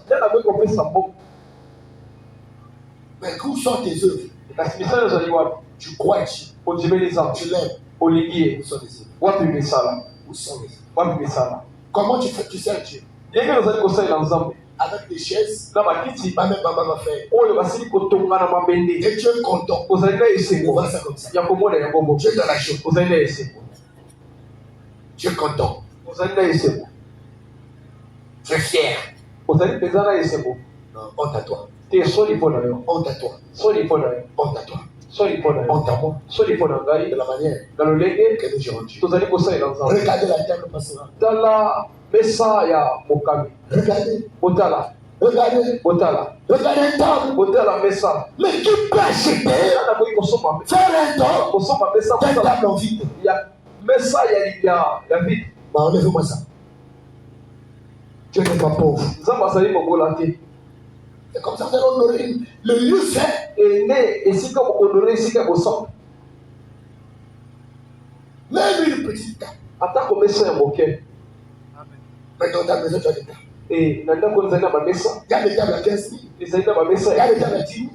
Mais où sont tes œuvres? Tu crois Dieu. Tu l'aimes. Où sont les œuvres? Où sont les œuvres? Comment tu fais? Tu sers Dieu. Avec des chaises, ma mère va faire. Et tu es content. On va faire comme ça. Tu es dans la chose. Tu es content. Tu es fier. Non, honte à toi. Honte à toi. Honte à toi. Honte à moi. De la manière que nous gérons Dieu. Regardez la table passera. Regardez. Regardez. Botala. Regardez un table. Botala mesa. Mais qui peut acheter, faire un don d'un table en vide? Il y a mesa, il y a vide. Bah, enlevez-moi ça. Dieu n'est pas pauvre. C'est comme ça que nous honorer le lieu fait. Et né, et si comme honorer, si comme au centre. Même une petite table. Attends qu'on met ça un bouquet. Mais dans ta maison, tu as des tables. Et dans ma maison, il y a des tables à 15 000. il y a des tables à 10 000.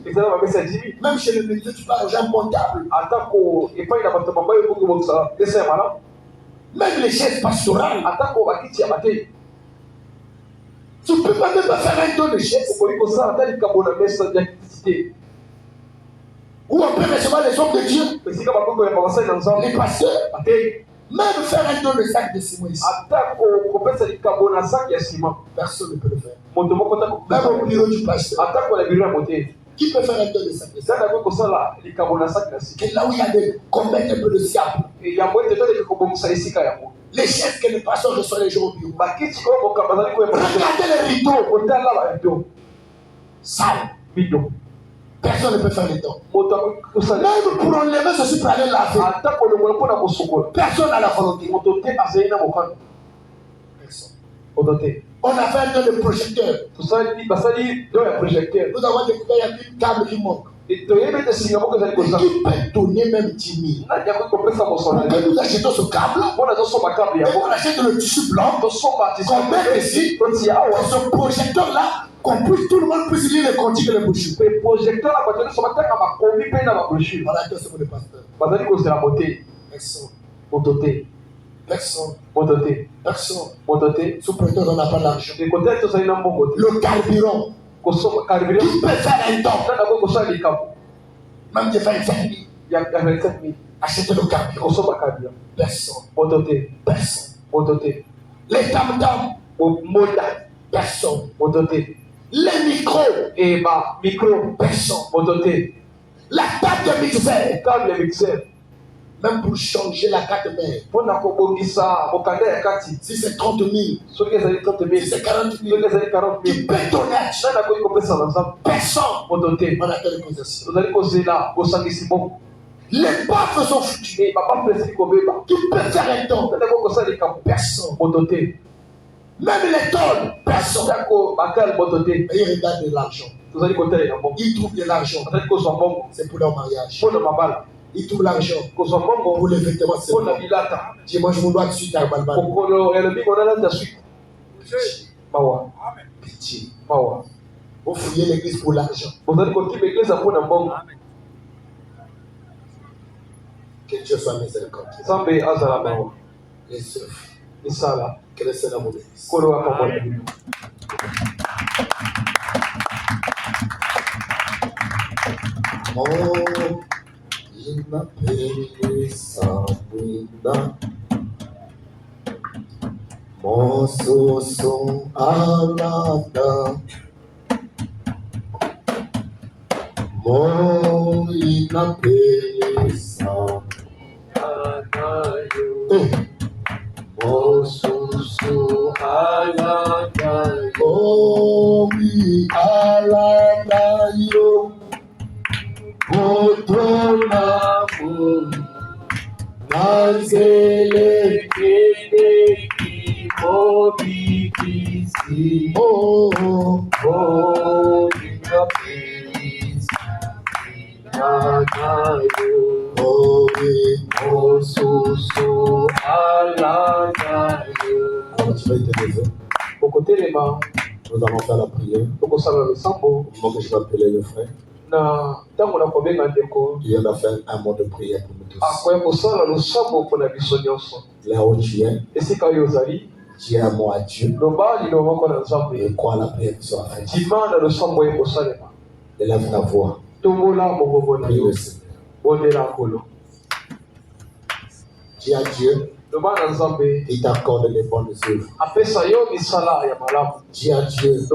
Même chez le médecin, tu parles aux gens comptables. Attends qu'on et pas il a pas de maman, il faut que ça descend malade. Même les chefs pastorales. Attends qu'on va quitter à mater. Tu ne peux pas même faire un don de chefs. Ou on peut recevoir les hommes de Dieu. Les pasteurs. Même faire un don de sac de ciment ici. Personne ne peut le faire. Même au bureau du pasteur. Qui peut faire un don de sac de ciment? C'est là où il y a des commettre un peu de sable. Les chefs que les pasteurs reçoivent les jours au bureau. Regardez les rideaux. Sale. Personne ne peut faire les dons. Même pour enlever ceci pour aller laver. Personne n'a la volonté. Personne. On a fait un don de projecteur. Nous avons découvert qu'il y a une câble qui manque. Qui peut donner même 10 000. Que nous achetons ce câble. Et on achète le tissu blanc. Qu'on met ici. Ce projecteur-là. Qu'on puisse, tout le monde puisse lire les contiques et les brochures. Voilà que c'est pour le pasteur. Personne. Sous-prêteur, on n'a pas d'argent. Le carburant. Qui peut faire un don? Même de faire 25 000. Acheter le carburant. Personne. Les tam-tams. Personne. Les micros. Et ma micro. Personne. La table de mixeur. Même pour changer la carte mère. Si c'est 30 000. Si c'est 40 000. Qui peut donner? Personne. On a fait les possessions. Les papes sont foutus. Qui peut faire un don? Personne. Même les tôles. Personne. Et ils regardent de l'argent. Ils trouvent de l'argent. C'est pour leur mariage. Ils trouvent l'argent pour les vêtements. Dis moi je vous dois de suite à Balbal. Pitié. Vous fouillez l'église pour l'argent. Que Dieu soit miséricordieux. Les sœurs. Que le Seigneur vous bénisse. Il m'appelle Sabrina, mon soson Alada, mon il m'appelle Sabrina, mon soson Alada, oh oui Alada yo. Pour ton amour, Nazele Kene qui m'obéit ici. Oh, Inapéris, Inagayo. Oh, oh, Soso, Alagayo. Alors, tu vas être levé. Au côté des mains, nous allons faire la prière. au Moi que je vais appeler le frère. Il en a fait un mot de prière pour nous tous. Là où tu es, dis un mot à Dieu et crois à la prière qui sera faite. Élève ta voix. Prie le Seigneur. Dis à Dieu, il t'accorde les bonnes œuvres. Dis à Dieu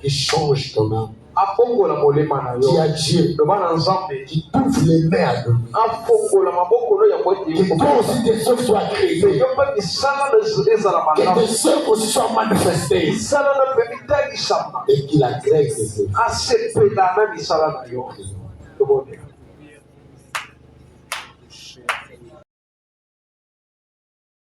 qu'il change ton âme. afongola molema na yo qui a Dieu, loba na nzambe qui touche les mains à nous. afongola maboko no ya Que toi aussi tes œuvres soient créées. yo mpe misala na ezala Que malamu tes œuvres aussi soient manifestées. misala na mpe mitalisama Et qu'il agrée tes œuvres. asepela na misala na yo tobone